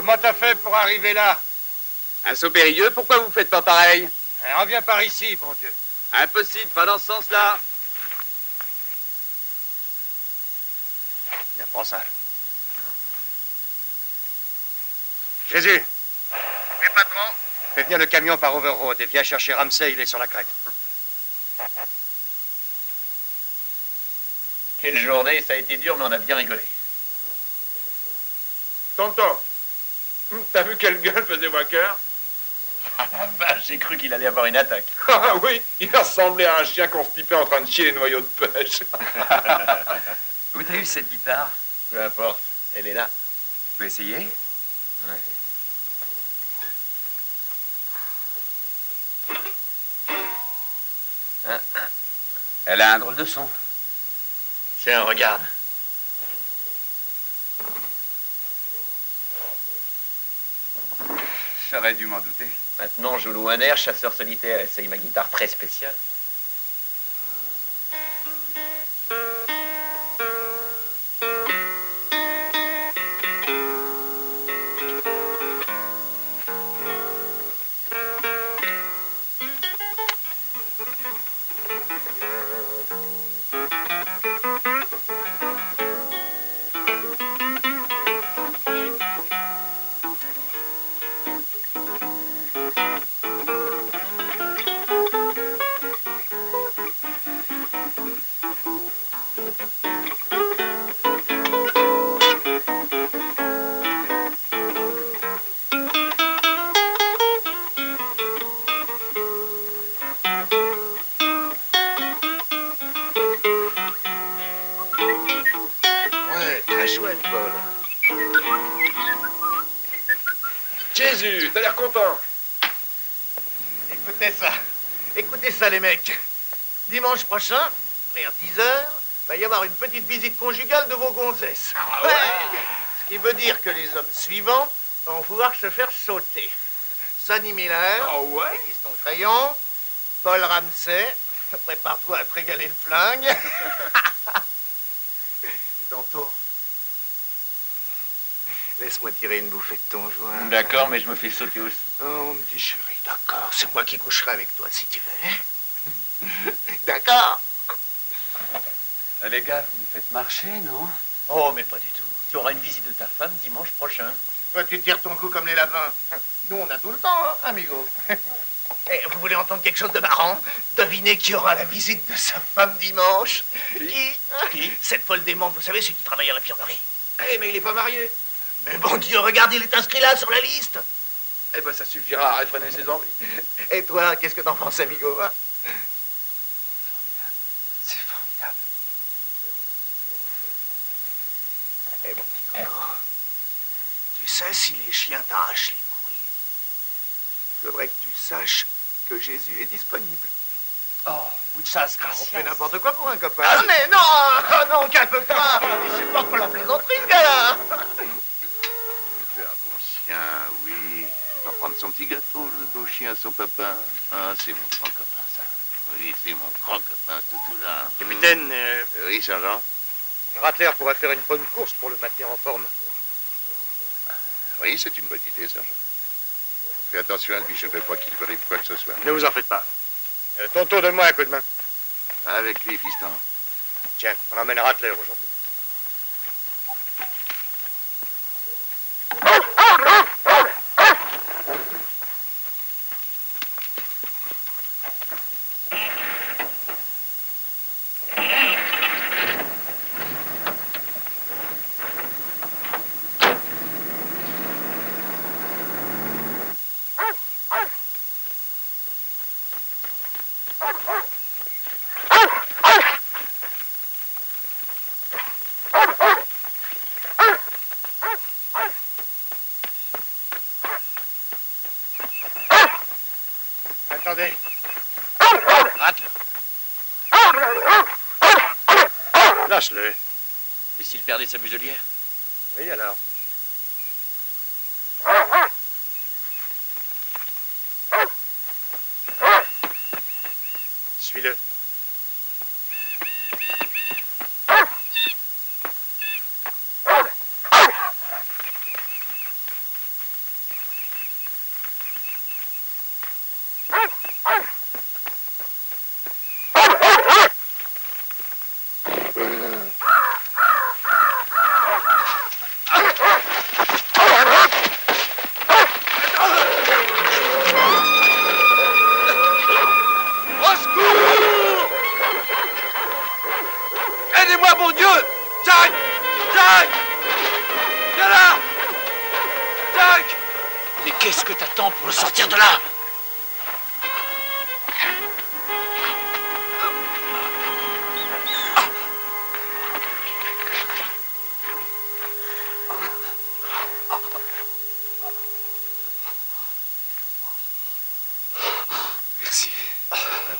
Comment t'as fait pour arriver là? Un saut périlleux, pourquoi vous faites pas pareil? Reviens par ici, bon Dieu. Impossible, pas dans ce sens-là. Viens, prends ça. Jésus. Oui, patron. Fais venir le camion par Overroad et viens chercher Ramsey, il est sur la crête. Quelle journée, ça a été dur, mais on a bien rigolé. Tonton, t'as vu quelle gueule faisait Walker? Ah la vache, j'ai cru qu'il allait avoir une attaque. Ah oui, il ressemblait à un chien constipé en train de chier les noyaux de pêche. Où t'as eu cette guitare? Peu importe, elle est là. Tu peux essayer? Ouais. Elle a un drôle de son. Tiens, regarde. J'aurais dû m'en douter. Maintenant, je loue un air, chasseur solitaire, essaye ma guitare très spéciale. Chouette, Paul. Jésus, t'as l'air content. Écoutez ça, les mecs. Dimanche prochain, vers 10h, va y avoir une petite visite conjugale de vos gonzesses. Ah ouais. Ce qui veut dire que les hommes suivants vont pouvoir se faire sauter. Sonny Miller, Aiguiston Crayon, Paul Ramsey, prépare-toi à te régaler le flingue. Et tantôt, laisse-moi tirer une bouffée de ton joint. D'accord, mais je me fais sauter aussi. Oh, mon petit chéri, d'accord. C'est moi qui coucherai avec toi, si tu veux. D'accord. Les gars, vous me faites marcher, non? Oh, mais pas du tout. Tu auras une visite de ta femme dimanche prochain. Toi, tu tires ton coup comme les lapins. Nous, on a tout le temps, hein, amigo. Et vous voulez entendre quelque chose de marrant? Devinez qui aura la visite de sa femme dimanche? Qui? Cette folle démente, vous savez, celui qui travaille à l'infirmerie. Eh, mais il est pas marié. Mais bon Dieu, regarde, il est inscrit là, sur la liste. Eh ben, ça suffira à réfréner ses envies. Et toi, qu'est-ce que t'en penses, amigo, hein? C'est formidable. Eh, mon petit coco, tu sais, si les chiens t'arrachent les couilles, je voudrais que tu saches que Jésus est disponible. Oh, muchas gracias. On fait n'importe quoi pour un copain. Ah, mais non, calme-toi. Il supporte pas la plaisanterie, ce gars-là. C'est un beau chien, oui. Il va prendre son petit gâteau, le beau chien, son papa. Ah, c'est mon grand copain, ça. Oui, c'est mon grand copain, tout là. Capitaine, Oui, sergent. Rattler pourrait faire une bonne course pour le maintenir en forme. Oui, c'est une bonne idée, sergent. Fais attention à lui, je ne veux pas qu'il lui arrive quoi que ce soit. Ne vous en faites pas. Tonton, donne-moi un coup de main. Avec lui, fiston. Tiens, on emmène Rattler aujourd'hui. Attendez. Rattler. Lâche-le. Et s'il perdait sa muselière? Oui, alors. Suis-le. Jack! Viens là! Jack! Mais qu'est-ce que t'attends pour le sortir de là?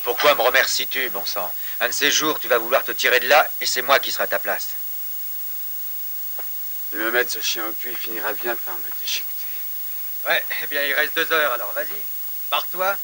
Pourquoi me remercies-tu, bon sang? Un de ces jours, tu vas vouloir te tirer de là, et c'est moi qui serai à ta place. Je vais me mettre ce chien au cul, il finira bien par me déchiqueter. Ouais, eh bien, il reste 2 heures, alors vas-y. Pars-toi.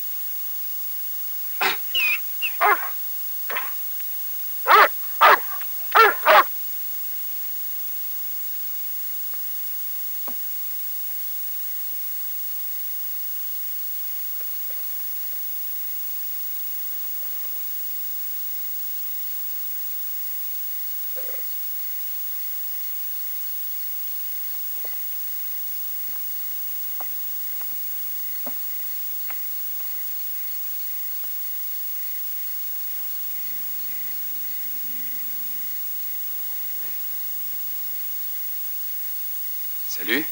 Salut.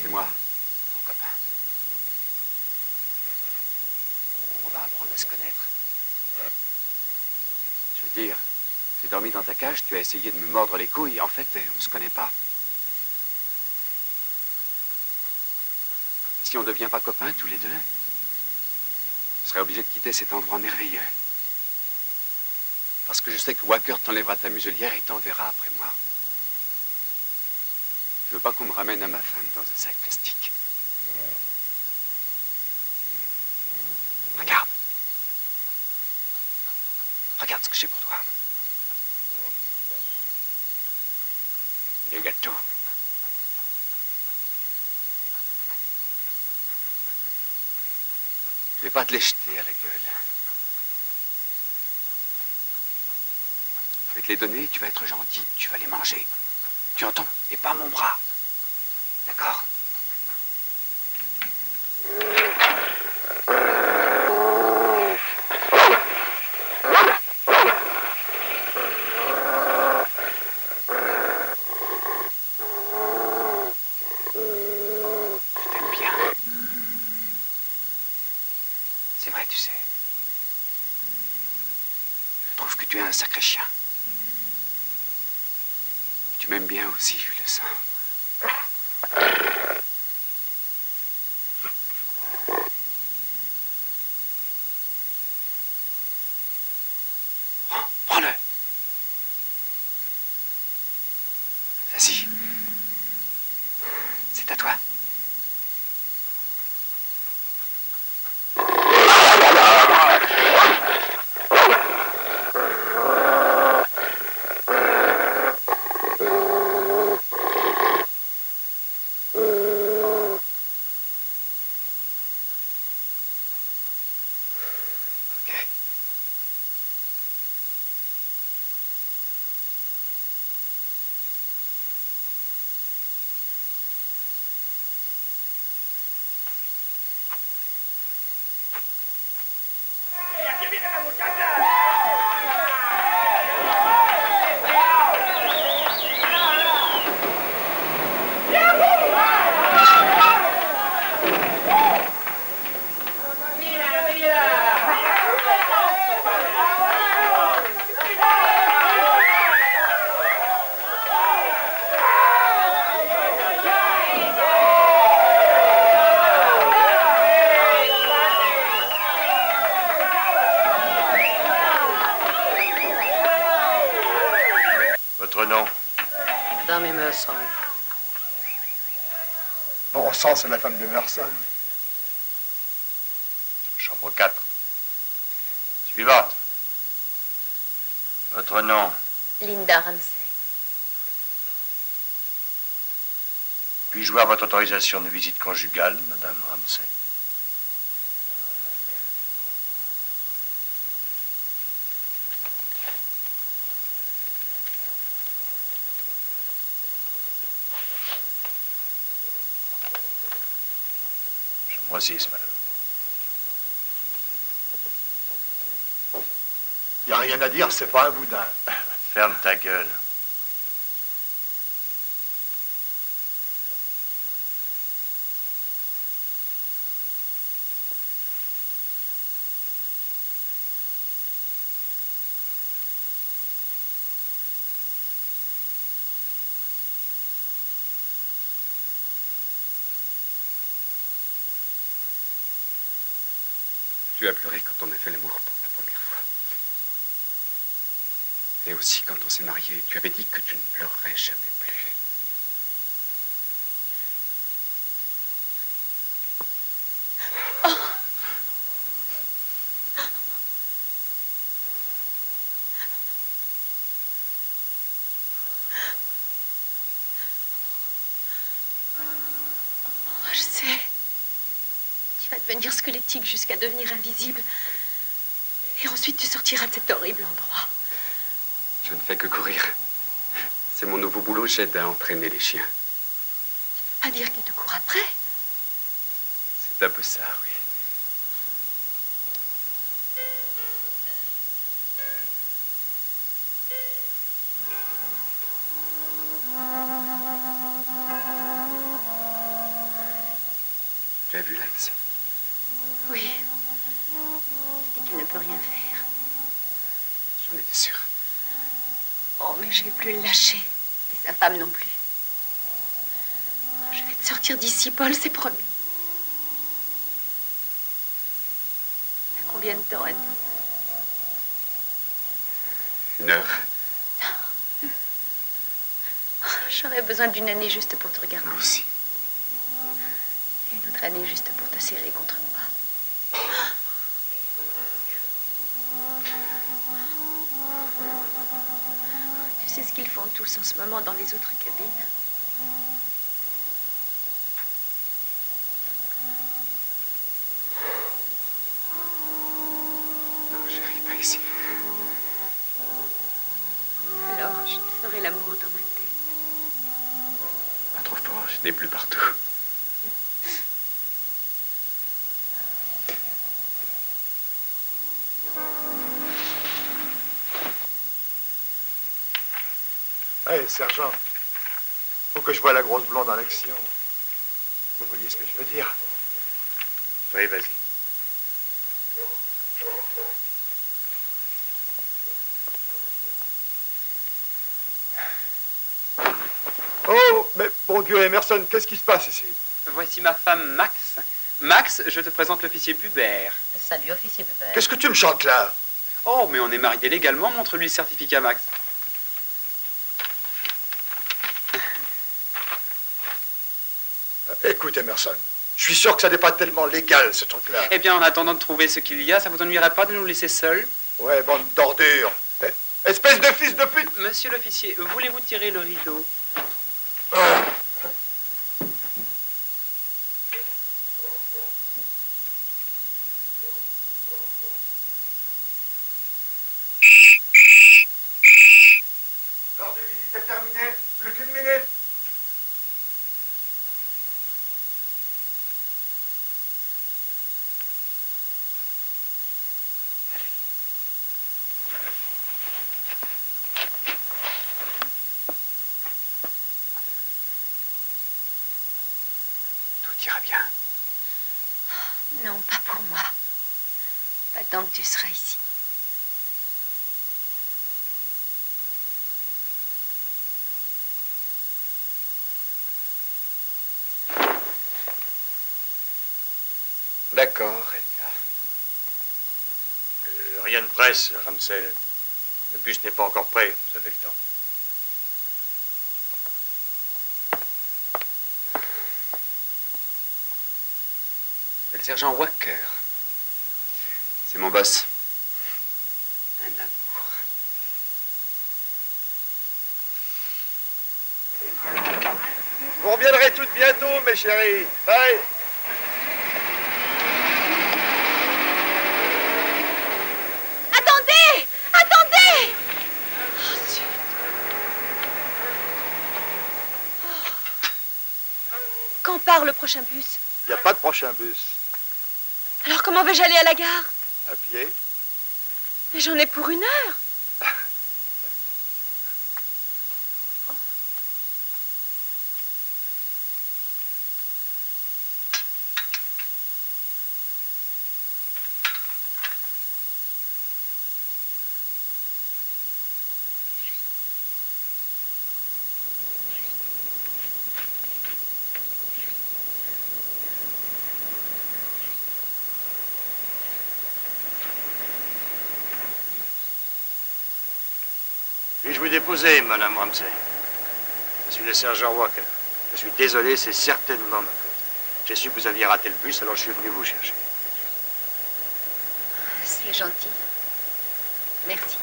C'est moi, ton copain. On va apprendre à se connaître. Je veux dire, j'ai dormi dans ta cage, tu as essayé de me mordre les couilles, en fait, on se connaît pas. Et si on ne devient pas copains, tous les deux, on serait obligé de quitter cet endroit merveilleux. Parce que je sais que Walker t'enlèvera ta muselière et t'enverra après moi. Je veux pas qu'on me ramène à ma femme dans un sac plastique. Regarde. Regarde ce que j'ai pour toi. Les gâteaux. Je vais pas te les jeter à la gueule. Je vais te les donner et tu vas être gentil. Tu vas les manger. Tu entends? Et pas mon bras. D'accord? Je t'aime bien. C'est vrai, tu sais. Je trouve que tu es un sacré chien. Tu m'aimes bien aussi, je le sens. Prends-le. Vas-y. C'est à toi. Votre nom? Dame Emerson. Bon sang, c'est la femme d'Emerson. Chambre 4. Suivante. Votre nom? Linda Ramsey. Puis-je voir votre autorisation de visite conjugale, Madame Ramsey? Chambre 6, madame. Y a rien à dire, c'est pas un boudin. Ferme ta gueule. tu as pleuré quand on a fait l'amour pour la première fois. Et aussi quand on s'est mariés, tu avais dit que tu ne pleurerais jamais plus. Je sais. Tu vas devenir squelettique jusqu'à devenir invisible. Et ensuite, tu sortiras de cet horrible endroit. Je ne fais que courir. C'est mon nouveau boulot, j'aide à entraîner les chiens. Pas dire qu'ils te courent après. C'est un peu ça, oui. Tu as vu là, ici? Oui. Je dis qu'il ne peut rien faire. J'en étais sûr. Oh, mais je vais plus le lâcher. Et sa femme non plus. Je vais te sortir d'ici, Paul, c'est promis. T'as combien de temps à nous? 1 heure. J'aurais besoin d'une année juste pour te regarder. Moi aussi. Et une autre année juste pour te serrer contre moi. Tu sais ce qu'ils font tous en ce moment dans les autres cabines? Non, j'arrive pas ici. Alors, je te ferai l'amour dans ma tête. Pas trop fort, j'ai des bleus partout. Hé, sergent, faut que je voie la grosse blonde en action. Vous voyez ce que je veux dire? Oui, vas-y. Oh, mais bon Dieu, Emerson, qu'est-ce qui se passe ici? Voici ma femme Max. Max, je te présente l'officier Pubert. Salut, officier Pubert. Qu'est-ce que tu me chantes là? Oh, mais on est mariés légalement, montre-lui le certificat, Max. Écoute, Emerson, je suis sûr que ça n'est pas tellement légal, ce truc-là. Eh bien, en attendant de trouver ce qu'il y a, ça vous ennuierait pas de nous laisser seuls? Ouais, bande d'ordures. Espèce de fils de pute! Monsieur l'officier, voulez-vous tirer le rideau? L'heure de visite est terminée. Plus qu'une minute. Tout ira bien. Non, pas pour moi. Pas tant que tu seras ici. D'accord, Edgar. Rien ne presse, Ramsey. Le bus n'est pas encore prêt, vous avez le temps. C'est le sergent Walker. C'est mon boss. Un amour. Vous reviendrez toutes bientôt, mes chéris. Bye. Attendez! Attendez! Oh, zut. Quand part le prochain bus? Il n'y a pas de prochain bus. Alors comment vais-je aller à la gare? À pied? Mais j'en ai pour 1 heure. Puis-je vous déposer, Madame Ramsey? Je suis le sergent Walker. Je suis désolé, c'est certainement ma faute. J'ai su que vous aviez raté le bus, alors je suis venu vous chercher. C'est gentil. Merci.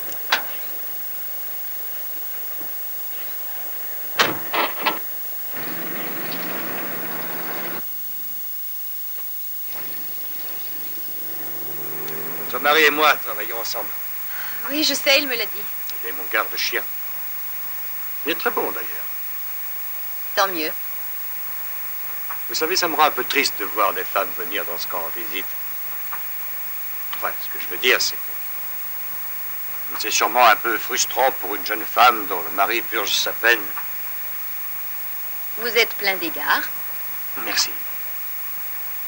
Votre mari et moi travaillons ensemble. Oui, je sais, il me l'a dit. Il est mon garde-chien. Il est très bon, d'ailleurs. Tant mieux. Vous savez, ça me rend un peu triste de voir des femmes venir dans ce camp en visite. Enfin, ce que je veux dire, c'est que c'est sûrement un peu frustrant pour une jeune femme dont le mari purge sa peine. Vous êtes plein d'égards. Merci.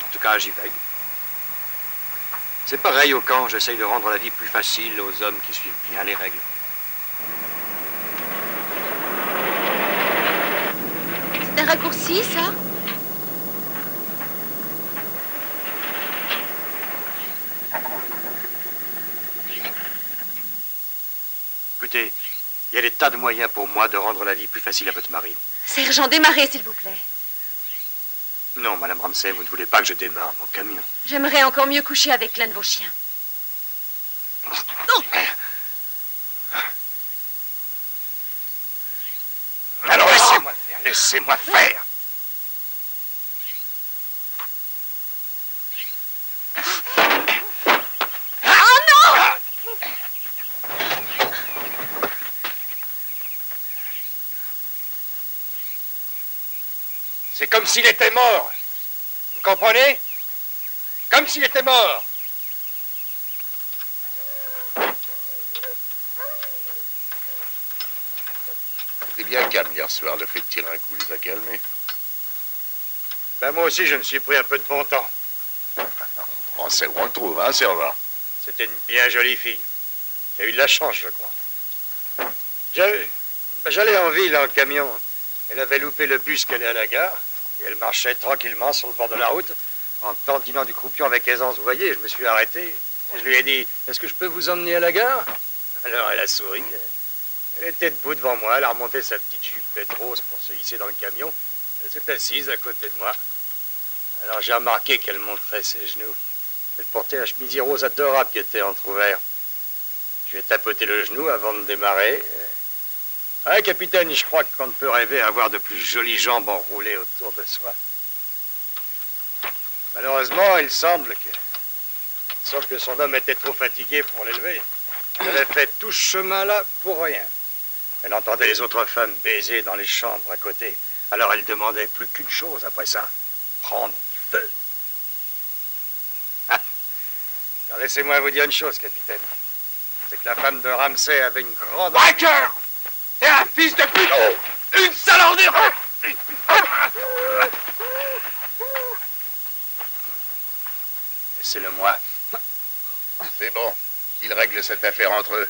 En tout cas, j'y veille. C'est pareil au camp, j'essaye de rendre la vie plus facile aux hommes qui suivent bien les règles. C'est un raccourci, ça? Écoutez, il y a des tas de moyens pour moi de rendre la vie plus facile à votre mari. Sergent, démarrez, s'il vous plaît. Non, Madame Ramsey, vous ne voulez pas que je démarre mon camion. J'aimerais encore mieux coucher avec l'un de vos chiens. Non! Alors laissez-moi faire, laissez-moi faire. Oh non! C'est comme s'il était mort. Vous comprenez? Comme s'il était mort. T'es bien calme hier soir. Le fait de tirer un coup les a calmés. Ben moi aussi, je me suis pris un peu de bon temps. On sait où on le trouve, hein, sergent? C'était une bien jolie fille. Il a eu de la chance, je crois. J'allais en ville en camion. Elle avait loupé le bus qu'elle est à la gare. Et elle marchait tranquillement sur le bord de la route, en tendinant du croupion avec aisance. Vous voyez, je me suis arrêté. Et je lui ai dit, est-ce que je peux vous emmener à la gare? Alors elle a souri. Elle était debout devant moi. Elle a remonté sa petite jupe faite rose pour se hisser dans le camion. Elle s'est assise à côté de moi. Alors j'ai remarqué qu'elle montrait ses genoux. Elle portait un chemisier rose adorable qui était entrouvert. Je lui ai tapoté le genou avant de démarrer. Ah, capitaine, je crois qu'on ne peut rêver à avoir de plus jolies jambes enroulées autour de soi. Malheureusement, il semble que... Sauf que son homme était trop fatigué pour l'élever. Elle avait fait tout ce chemin-là pour rien. Elle entendait les autres femmes baiser dans les chambres à côté. Alors elle demandait plus qu'une chose après ça. Prendre du feu. Ah. Alors laissez-moi vous dire une chose, capitaine. C'est que la femme de Ramsey avait une grande... Walker! T'es un fils de pute! Une sale ordure! Laissez-le-moi. C'est bon. Qu'ils règlent cette affaire entre eux.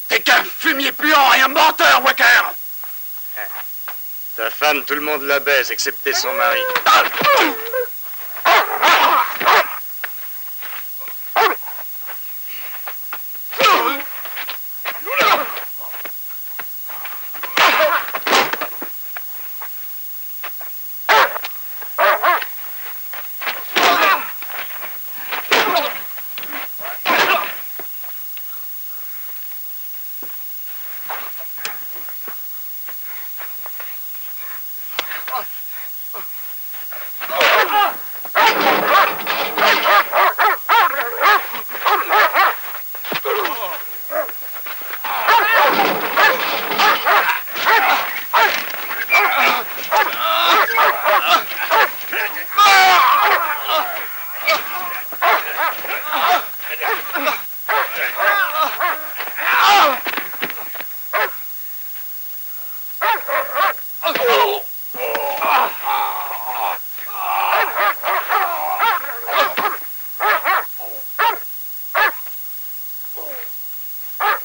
T'es qu'un fumier puant et un menteur, Walker! Ta femme, tout le monde la baise, excepté son mari.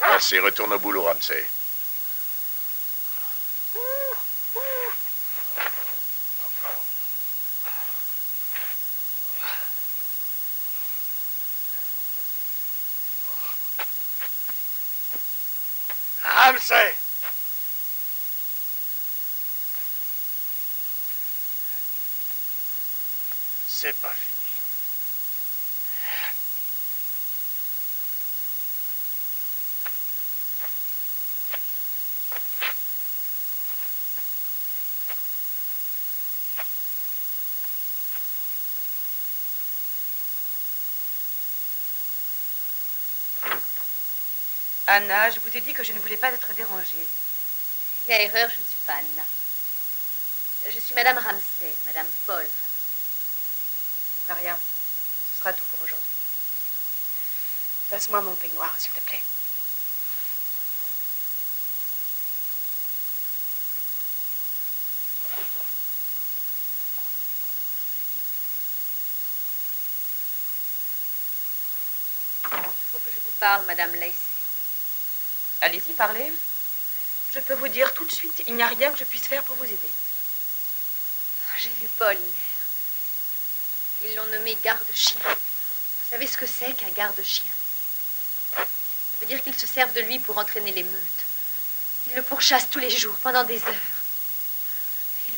Assez, retourne au boulot, Ramsey. Ramsey! C'est pas fini. Anna, je vous ai dit que je ne voulais pas être dérangée. Il y a erreur, je ne suis pas Anna. Je suis Madame Ramsay, Madame Paul Ramsay. Maria, ce sera tout pour aujourd'hui. Passe-moi mon peignoir, s'il te plaît. Il faut que je vous parle, Madame Lacey. Allez-y, parlez. Je peux vous dire tout de suite, il n'y a rien que je puisse faire pour vous aider. J'ai vu Paul hier. Ils l'ont nommé garde-chien. Vous savez ce que c'est qu'un garde-chien? Ça veut dire qu'ils se servent de lui pour entraîner les meutes. Ils le pourchassent tous les jours, pendant des heures.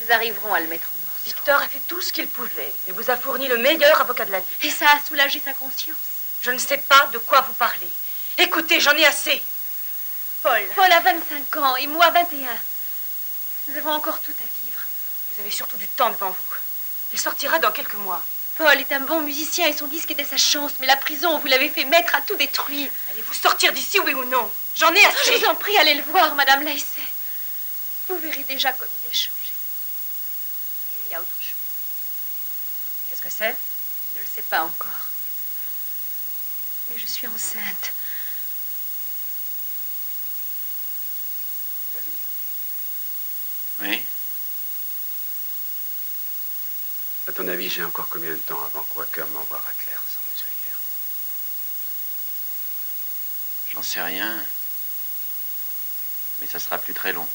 Ils arriveront à le mettre en morceaux. Victor a fait tout ce qu'il pouvait. Il vous a fourni le meilleur avocat de la vie. Et ça a soulagé sa conscience. Je ne sais pas de quoi vous parlez. Écoutez, j'en ai assez. Paul a 25 ans et moi 21. Nous avons encore tout à vivre. Vous avez surtout du temps devant vous. Il sortira dans quelques mois. Paul est un bon musicien et son disque était sa chance, mais la prison, vous l'avez fait mettre, a tout détruit. Allez-vous sortir d'ici, oui ou non? J'en ai assez. Je vous en prie, allez le voir, Madame Lacey. Vous verrez déjà comme il est changé. Il y a autre chose. Qu'est-ce que c'est? Je ne le sais pas encore. Mais je suis enceinte. Oui. À ton avis, j'ai encore combien de temps avant que Walker m'envoie Rattler sans muselière? J'en sais rien. Mais ça sera plus très long.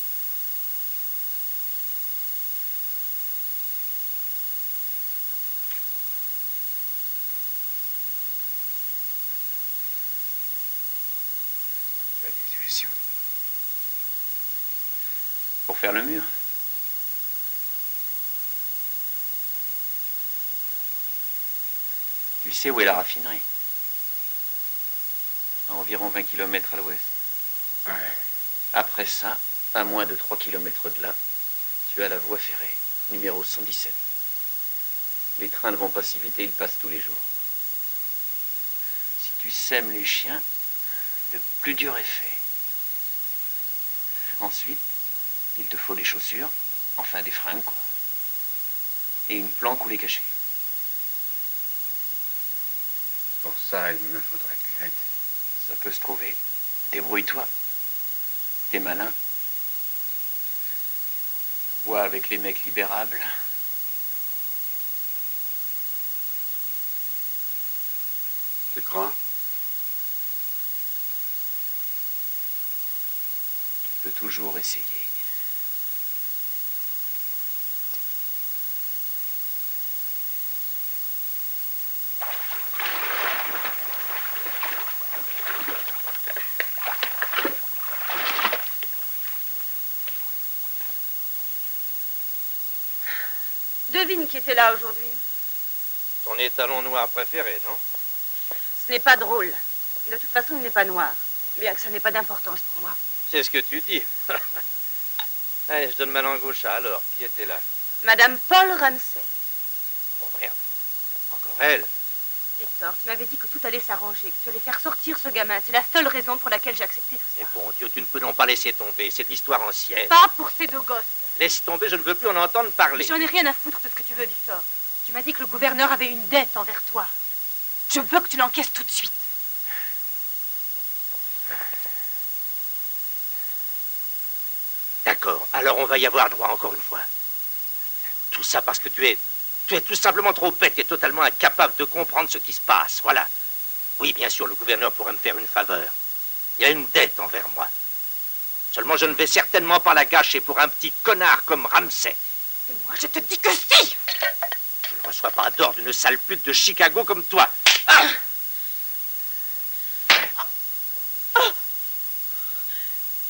Tu as des yeux si hauts. Pour faire le mur. Tu sais où est la raffinerie? À environ 20 km à l'ouest. Ouais. Après ça, à moins de 3 km de là, tu as la voie ferrée, numéro 117. Les trains ne vont pas si vite et ils passent tous les jours. Si tu sèmes les chiens, le plus dur est fait. Ensuite, il te faut des chaussures, enfin des fringues, quoi. Et une planque où les cacher. Pour ça, il me faudrait de l'aide. Ça peut se trouver. Débrouille-toi. T'es malin. Bois avec les mecs libérables. Tu crois? Tu peux toujours essayer. Devine qui était là aujourd'hui. Ton étalon noir préféré, non? Ce n'est pas drôle. De toute façon, il n'est pas noir. Bien que ça n'ait pas d'importance pour moi. C'est ce que tu dis. Allez, je donne ma langue au chat, alors. Qui était là? Madame Paul Ramsay. Oh merde. Encore elle? Victor, tu m'avais dit que tout allait s'arranger, que tu allais faire sortir ce gamin. C'est la seule raison pour laquelle j'ai accepté tout ça. Mais bon Dieu, tu ne peux donc pas laisser tomber. C'est de l'histoire ancienne. Pas pour ces deux gosses. Laisse tomber, je ne veux plus en entendre parler. J'en ai rien à foutre de ce que tu veux, Victor. Tu m'as dit que le gouverneur avait une dette envers toi. Je veux que tu l'encaisses tout de suite. D'accord, alors on va y avoir droit, encore une fois. Tout ça parce que tu es tout simplement trop bête et totalement incapable de comprendre ce qui se passe, voilà. Oui, bien sûr, le gouverneur pourrait me faire une faveur. Il a une dette envers moi. Seulement, je ne vais certainement pas la gâcher pour un petit connard comme Ramsay. Et moi, je te dis que si! Je ne reçois pas d'ordre d'une sale pute de Chicago comme toi. Ah!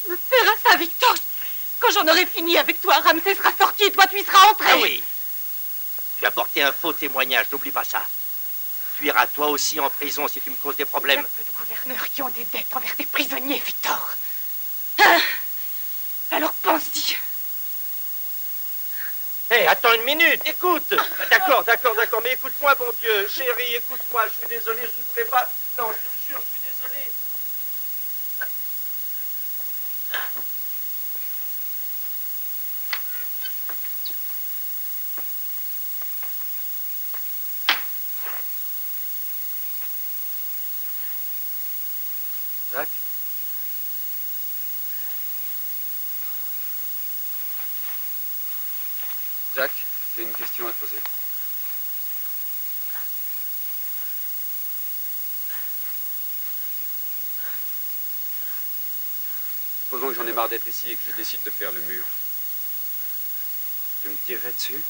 Tu me paieras ça, Victor. Quand j'en aurai fini avec toi, Ramsay sera sorti et toi, tu y seras entré. Ah oui. Tu as porté un faux témoignage, n'oublie pas ça. Tu iras toi aussi en prison si tu me causes des problèmes. Il y a peu de gouverneurs qui ont des dettes envers des prisonniers, Victor. Hein? Alors pense-y. Hé, attends une minute, écoute. D'accord, mais écoute-moi, bon Dieu. Chérie, écoute-moi, je suis désolé, je ne voulais pas... Non, je te jure, je suis désolé. Jacques? Jacques, j'ai une question à te poser. Supposons que j'en ai marre d'être ici et que je décide de faire le mur. Tu me tirerais dessus?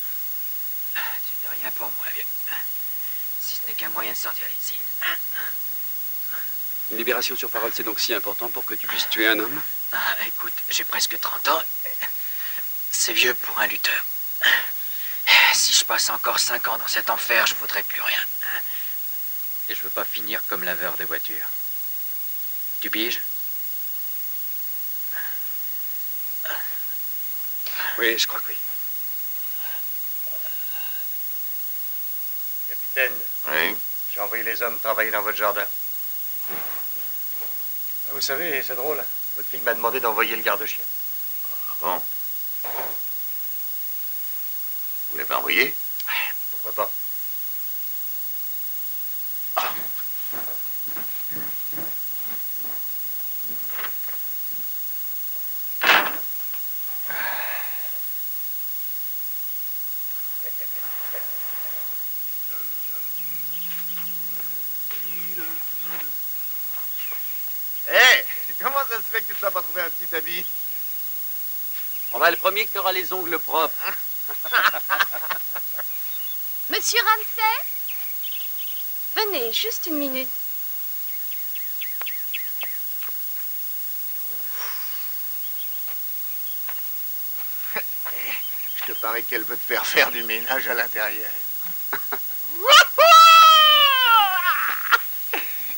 Tu n'es rien pour moi, vieux. Si ce n'est qu'un moyen de sortir d'ici. Une libération sur parole, c'est donc si important pour que tu puisses tuer un homme? Ah, écoute, j'ai presque 30 ans. C'est vieux pour un lutteur. Si je passe encore 5 ans dans cet enfer, je voudrais plus rien. Et je veux pas finir comme laveur de voitures. Tu piges? Oui, je crois que oui. Capitaine. Oui? J'ai envoyé les hommes travailler dans votre jardin. Vous savez, c'est drôle. Votre fille m'a demandé d'envoyer le garde-chien. Ah bon? Vous l'avez envoyé? Pourquoi pas? Hé, comment ça se fait que tu ne sois pas trouvé un petit ami? On va le premier qui aura les ongles propres. Monsieur Ramsay? Venez, juste une minute. Je te parie qu'elle veut te faire du ménage à l'intérieur.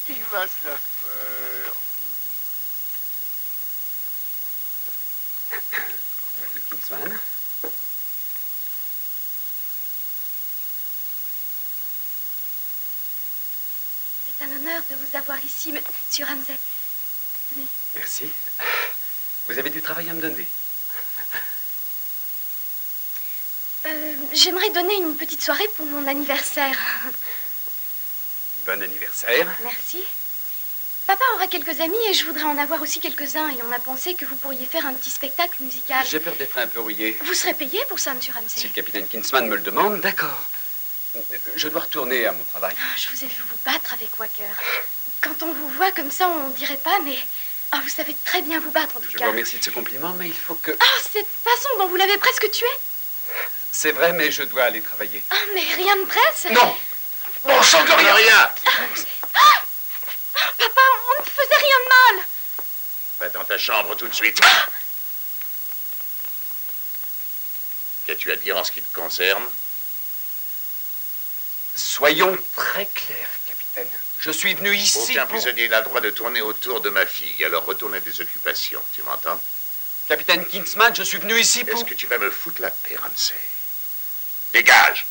Il va se la faire. Mademoiselle Kingsman. C'est un honneur de vous avoir ici, monsieur Ramsay. Tenez. Merci. Vous avez du travail à me donner. J'aimerais donner une petite soirée pour mon anniversaire. Bon anniversaire. Merci. Papa aura quelques amis et je voudrais en avoir aussi quelques-uns. Et on a pensé que vous pourriez faire un petit spectacle musical. J'ai peur d'être un peu rouillé. Vous serez payé pour ça, monsieur Ramsay? Si le capitaine Kingsman me le demande, d'accord. Je dois retourner à mon travail. Je vous ai vu vous battre avec Walker. Quand on vous voit comme ça, on dirait pas, mais... Oh, vous savez très bien vous battre, en tout Je cas. vous remercie de ce compliment, mais il faut que... Oh, cette façon dont vous l'avez presque tué. C'est vrai, mais je dois aller travailler. Oh, mais rien ne presse. Non. Bon sang de rien. Papa, on ne faisait rien de mal. Va dans ta chambre tout de suite. Qu'as-tu à dire en ce qui te concerne? Soyons très clairs, capitaine. Je suis venu ici Aucun pour... prisonnier n'a le droit de tourner autour de ma fille. Alors retourne à tes occupations, tu m'entends? Capitaine Kingsman, je suis venu ici pour... Est-ce que tu vas me foutre la paix, Ramsay? Dégage!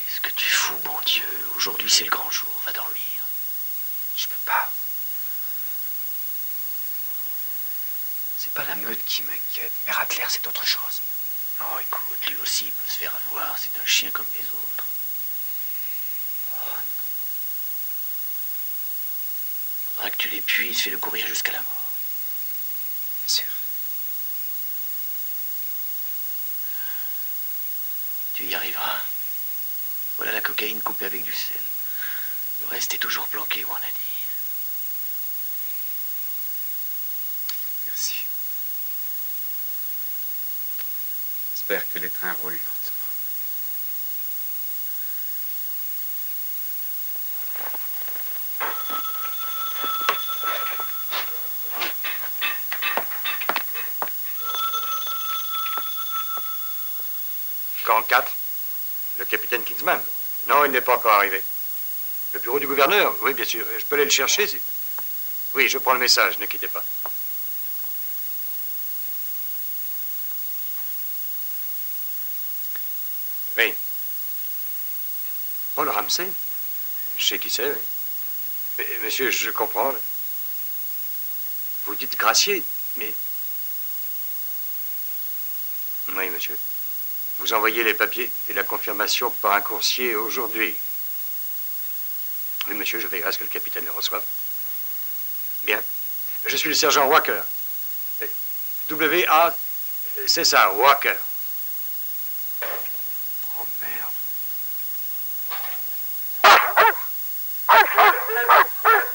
Qu'est-ce que tu fous, bon Dieu? Aujourd'hui, c'est le grand jour. Va dormir. Je peux pas. C'est pas la meute qui m'inquiète, mais Rattler, c'est autre chose. Oh, écoute, lui aussi peut se faire avoir. C'est un chien comme les autres. Oh Faudra que tu l'épuises, fais-le courir jusqu'à la mort. Bien sûr. Tu y arriveras. Voilà la cocaïne coupée avec du sel. Le reste est toujours planqué où on a dit. Merci. J'espère que les trains roulent lentement. Camp 4. Le capitaine Kingsman. Non, il n'est pas encore arrivé. Le bureau du gouverneur? Oui, bien sûr. Je peux aller le chercher si... Oui, je prends le message, ne quittez pas. Oui. Paul Ramsey? Je sais qui c'est, oui. Mais, monsieur, je comprends. Vous dites gracier, mais... Oui, monsieur. Vous envoyez les papiers et la confirmation par un coursier aujourd'hui. Oui, monsieur, je veillerai à ce que le capitaine le reçoive. Bien. Je suis le sergent Walker. W-A... C'est ça, Walker. Oh, merde.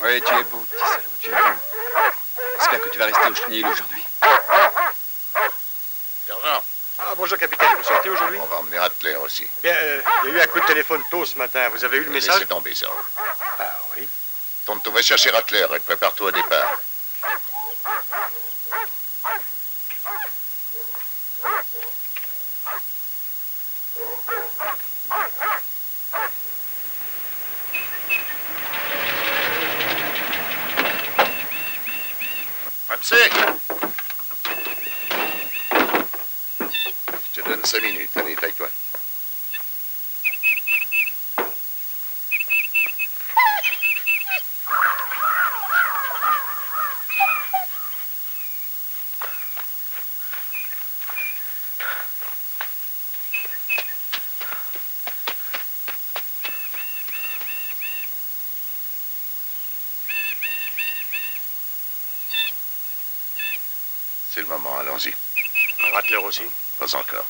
Oui, tu es beau, petit salaud, tu es beau. J'espère que tu vas rester au chenil aujourd'hui. Sergent. Ah, bonjour, capitaine. Vous sortez aujourd'hui? On va emmener Rattler aussi. Bien, il y a eu un coup de téléphone tôt ce matin. Vous avez eu le message? Laissez tomber, sergent. Ah, oui. Tonto, va chercher Rattler et prépare-toi au départ. Ramsey! Je te donne 5 minutes. Allez, taille-toi. C'est le moment, allons-y. Rattler aussi? Pas encore.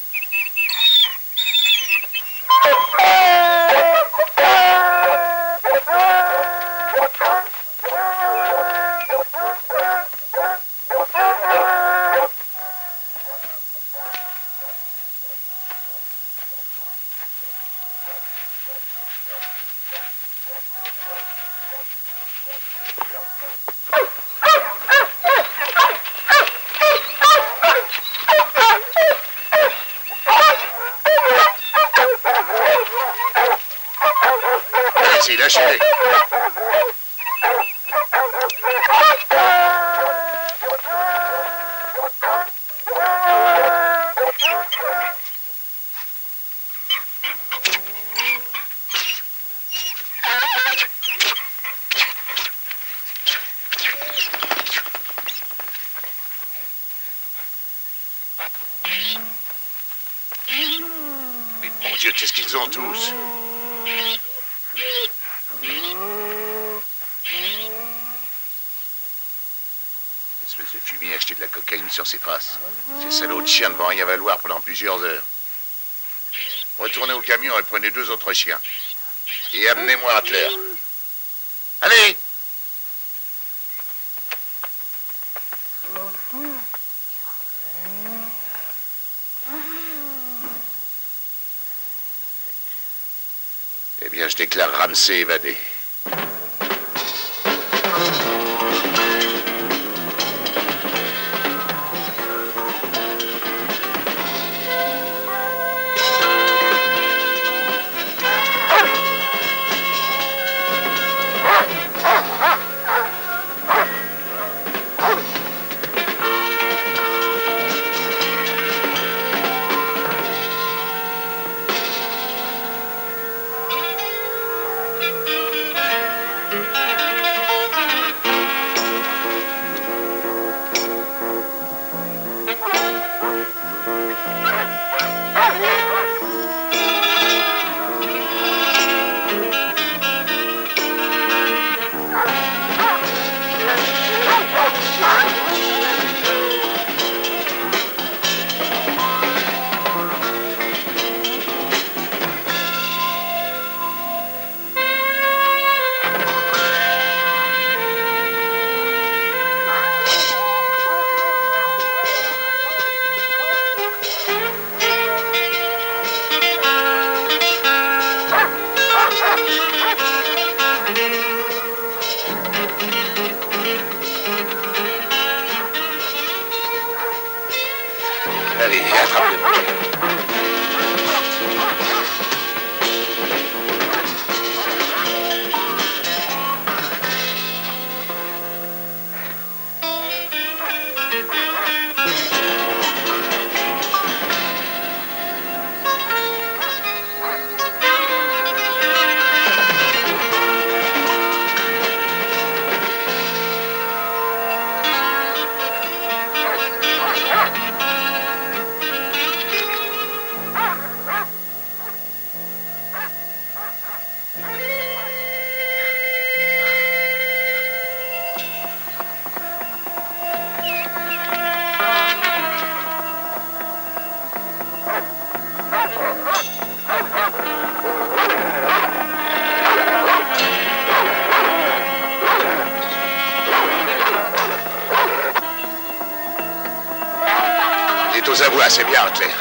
Allez-y, lâchez-les. Mais mon Dieu, qu'est-ce qu'ils ont tous? Une espèce de fumier acheté de la cocaïne sur ses traces. Ces salauds de chiens ne vont rien valoir pendant plusieurs heures. Retournez au camion et prenez 2 autres chiens. Et amenez-moi Rattler. Allez! Eh bien, je déclare Ramsey évadé. voie, c'est bien, Claire.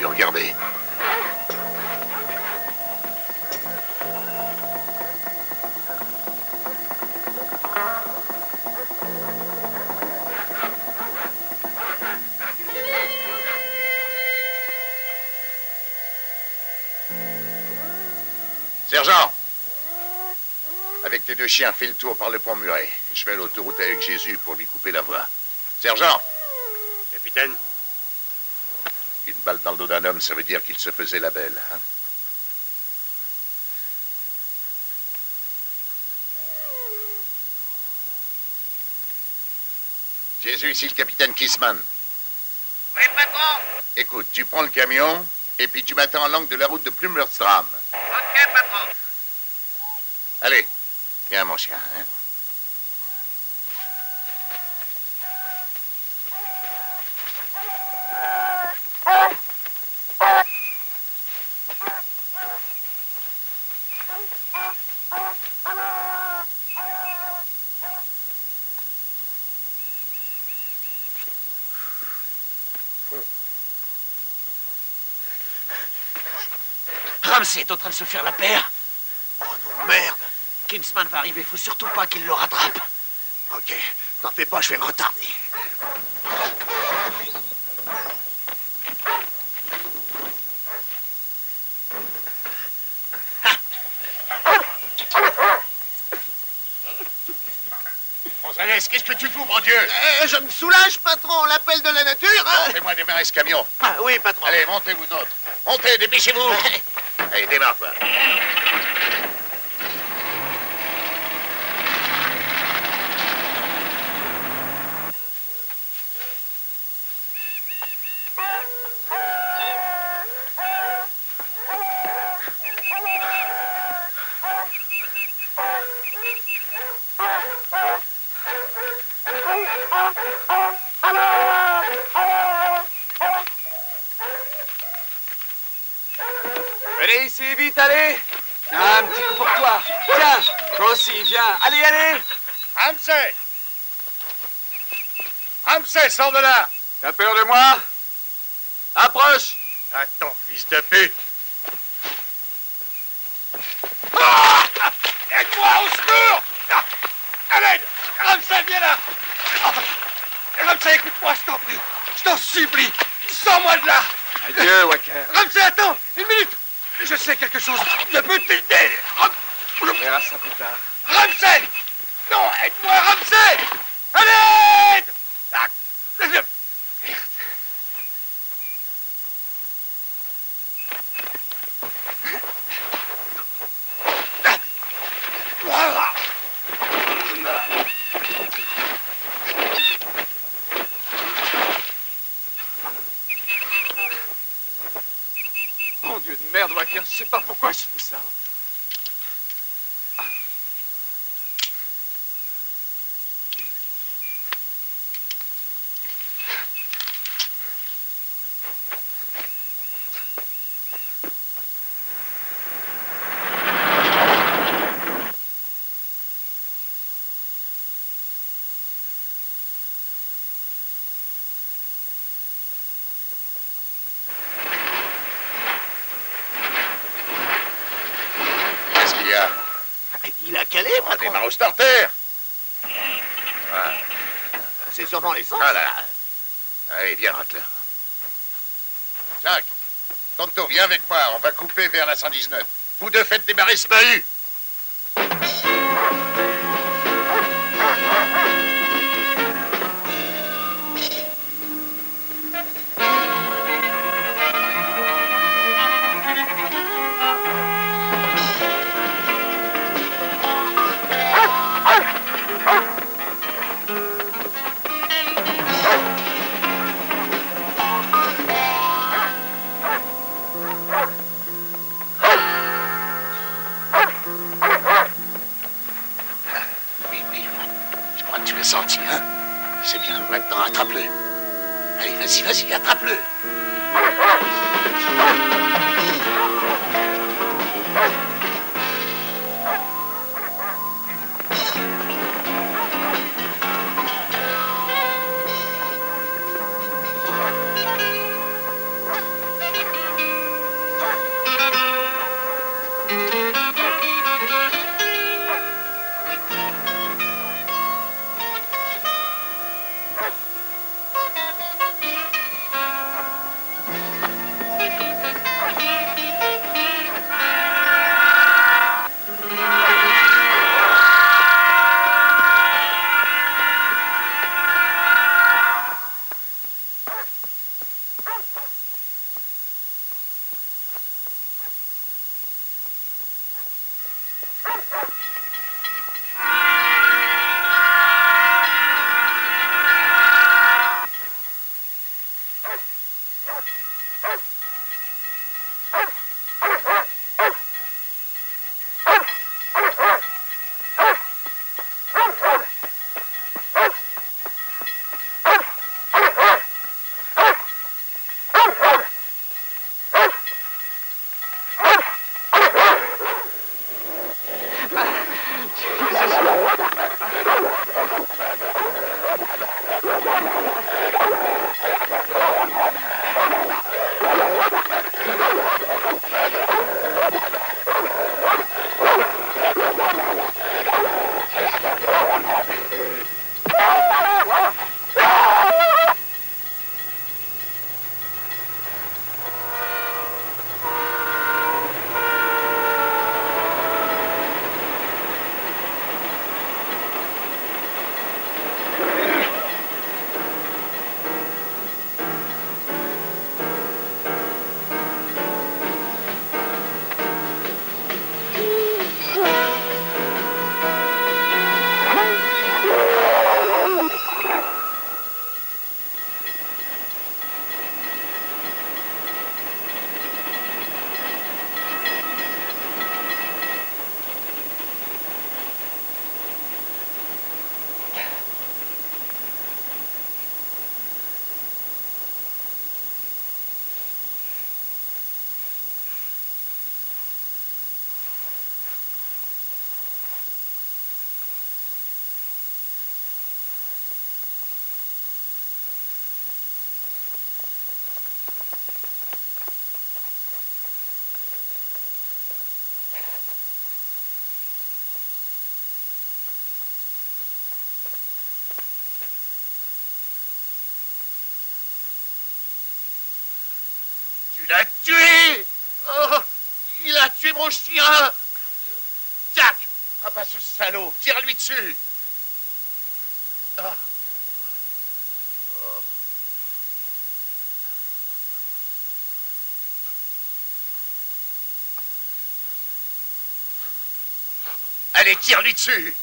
Regardez. Sergent, avec tes deux chiens, fais le tour par le pont Muret. Je vais à l'autoroute avec Jésus pour lui couper la voie. Sergent. Capitaine. Une balle dans le dos d'un homme, ça veut dire qu'il se faisait la belle, hein? Jésus, ici le capitaine Kissman. Oui, patron. Écoute, tu prends le camion, et puis tu m'attends en l'angle de la route de Plummerstram. Ok, patron. Allez, viens, mon chien, hein? Ramsey est en train de se faire la paire. Oh non, merde. Kinsman va arriver, faut surtout pas qu'il le rattrape. Ok, t'en fais pas, je vais le retarder. Gonzalez, qu'est-ce que tu fous, mon Dieu? Je me soulage, patron, l'appel de la nature, hein? Fais-moi démarrer ce camion. Ah oui, patron. Allez, montez, vous autres. Montez, dépêchez-vous. Allez, démarre, toi. Venez ici, vite, allez. Tiens, un petit coup pour toi. Tiens, toi aussi, viens. Allez, allez. Ramsey! Ramsey, sors de là! T'as peur de moi? Approche! Attends, fils de pute! Ah! Aide-moi, au secours! À l'aide! Ramsey, viens là! Ramsey, écoute-moi, je t'en prie. Je t'en supplie. Sors-moi de là! Adieu, Walker. Ramsey, attends! Une minute! Je sais quelque chose. Je peux t'aider. On verra ça plus tard. Ramsey! Non, aide-moi, Ramsey! À l'aide! Ah, merde. Voilà. Mon Dieu de merde, Walker, je sais pas pourquoi je fais ça. Il a calé, On démarre au starter. Voilà. C'est sûrement l'essence. Voilà. Allez, viens, Rattler. Jacques, Tonto, viens avec moi, on va couper vers la 119. Vous deux faites démarrer ce bahut. Senti, hein? C'est bien, maintenant attrape-le. Allez, vas-y, vas-y, attrape-le. Tu l'as tué! Oh, il a tué mon chien! Jack! Ah bah ce salaud! Tire-lui dessus! Ah. Oh. Allez, tire-lui dessus!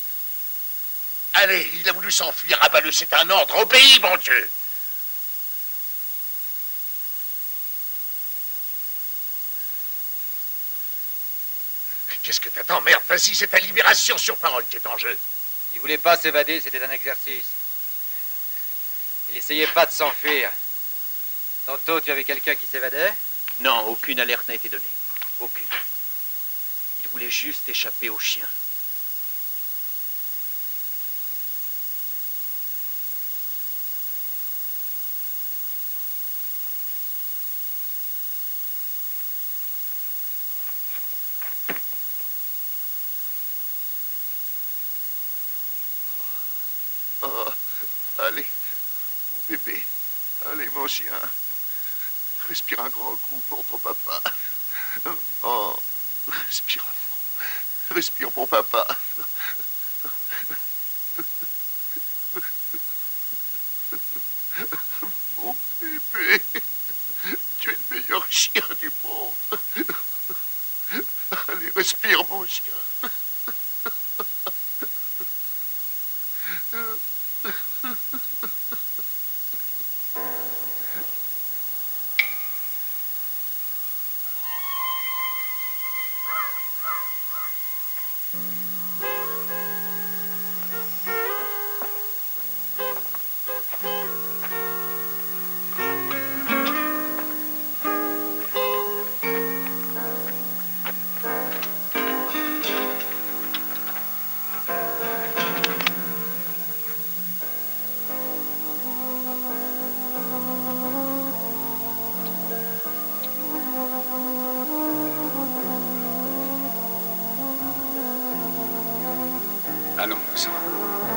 Allez, il a voulu s'enfuir. Abat-le, c'est un ordre. Obéis, mon Dieu! Qu'est-ce que t'attends, merde? Vas-y, c'est ta libération sur parole qui est en jeu. Il voulait pas s'évader, c'était un exercice. Il essayait pas de s'enfuir. Tantôt, tu avais quelqu'un qui s'évadait? Non, aucune alerte n'a été donnée. Aucune. Il voulait juste échapper au chien. Oh, allez, mon bébé. Allez, mon chien. Respire un grand coup pour ton papa. Oh, respire à fond. Respire pour papa. Mon bébé, tu es le meilleur chien du monde. Allez, respire, mon chien. Allons, nous.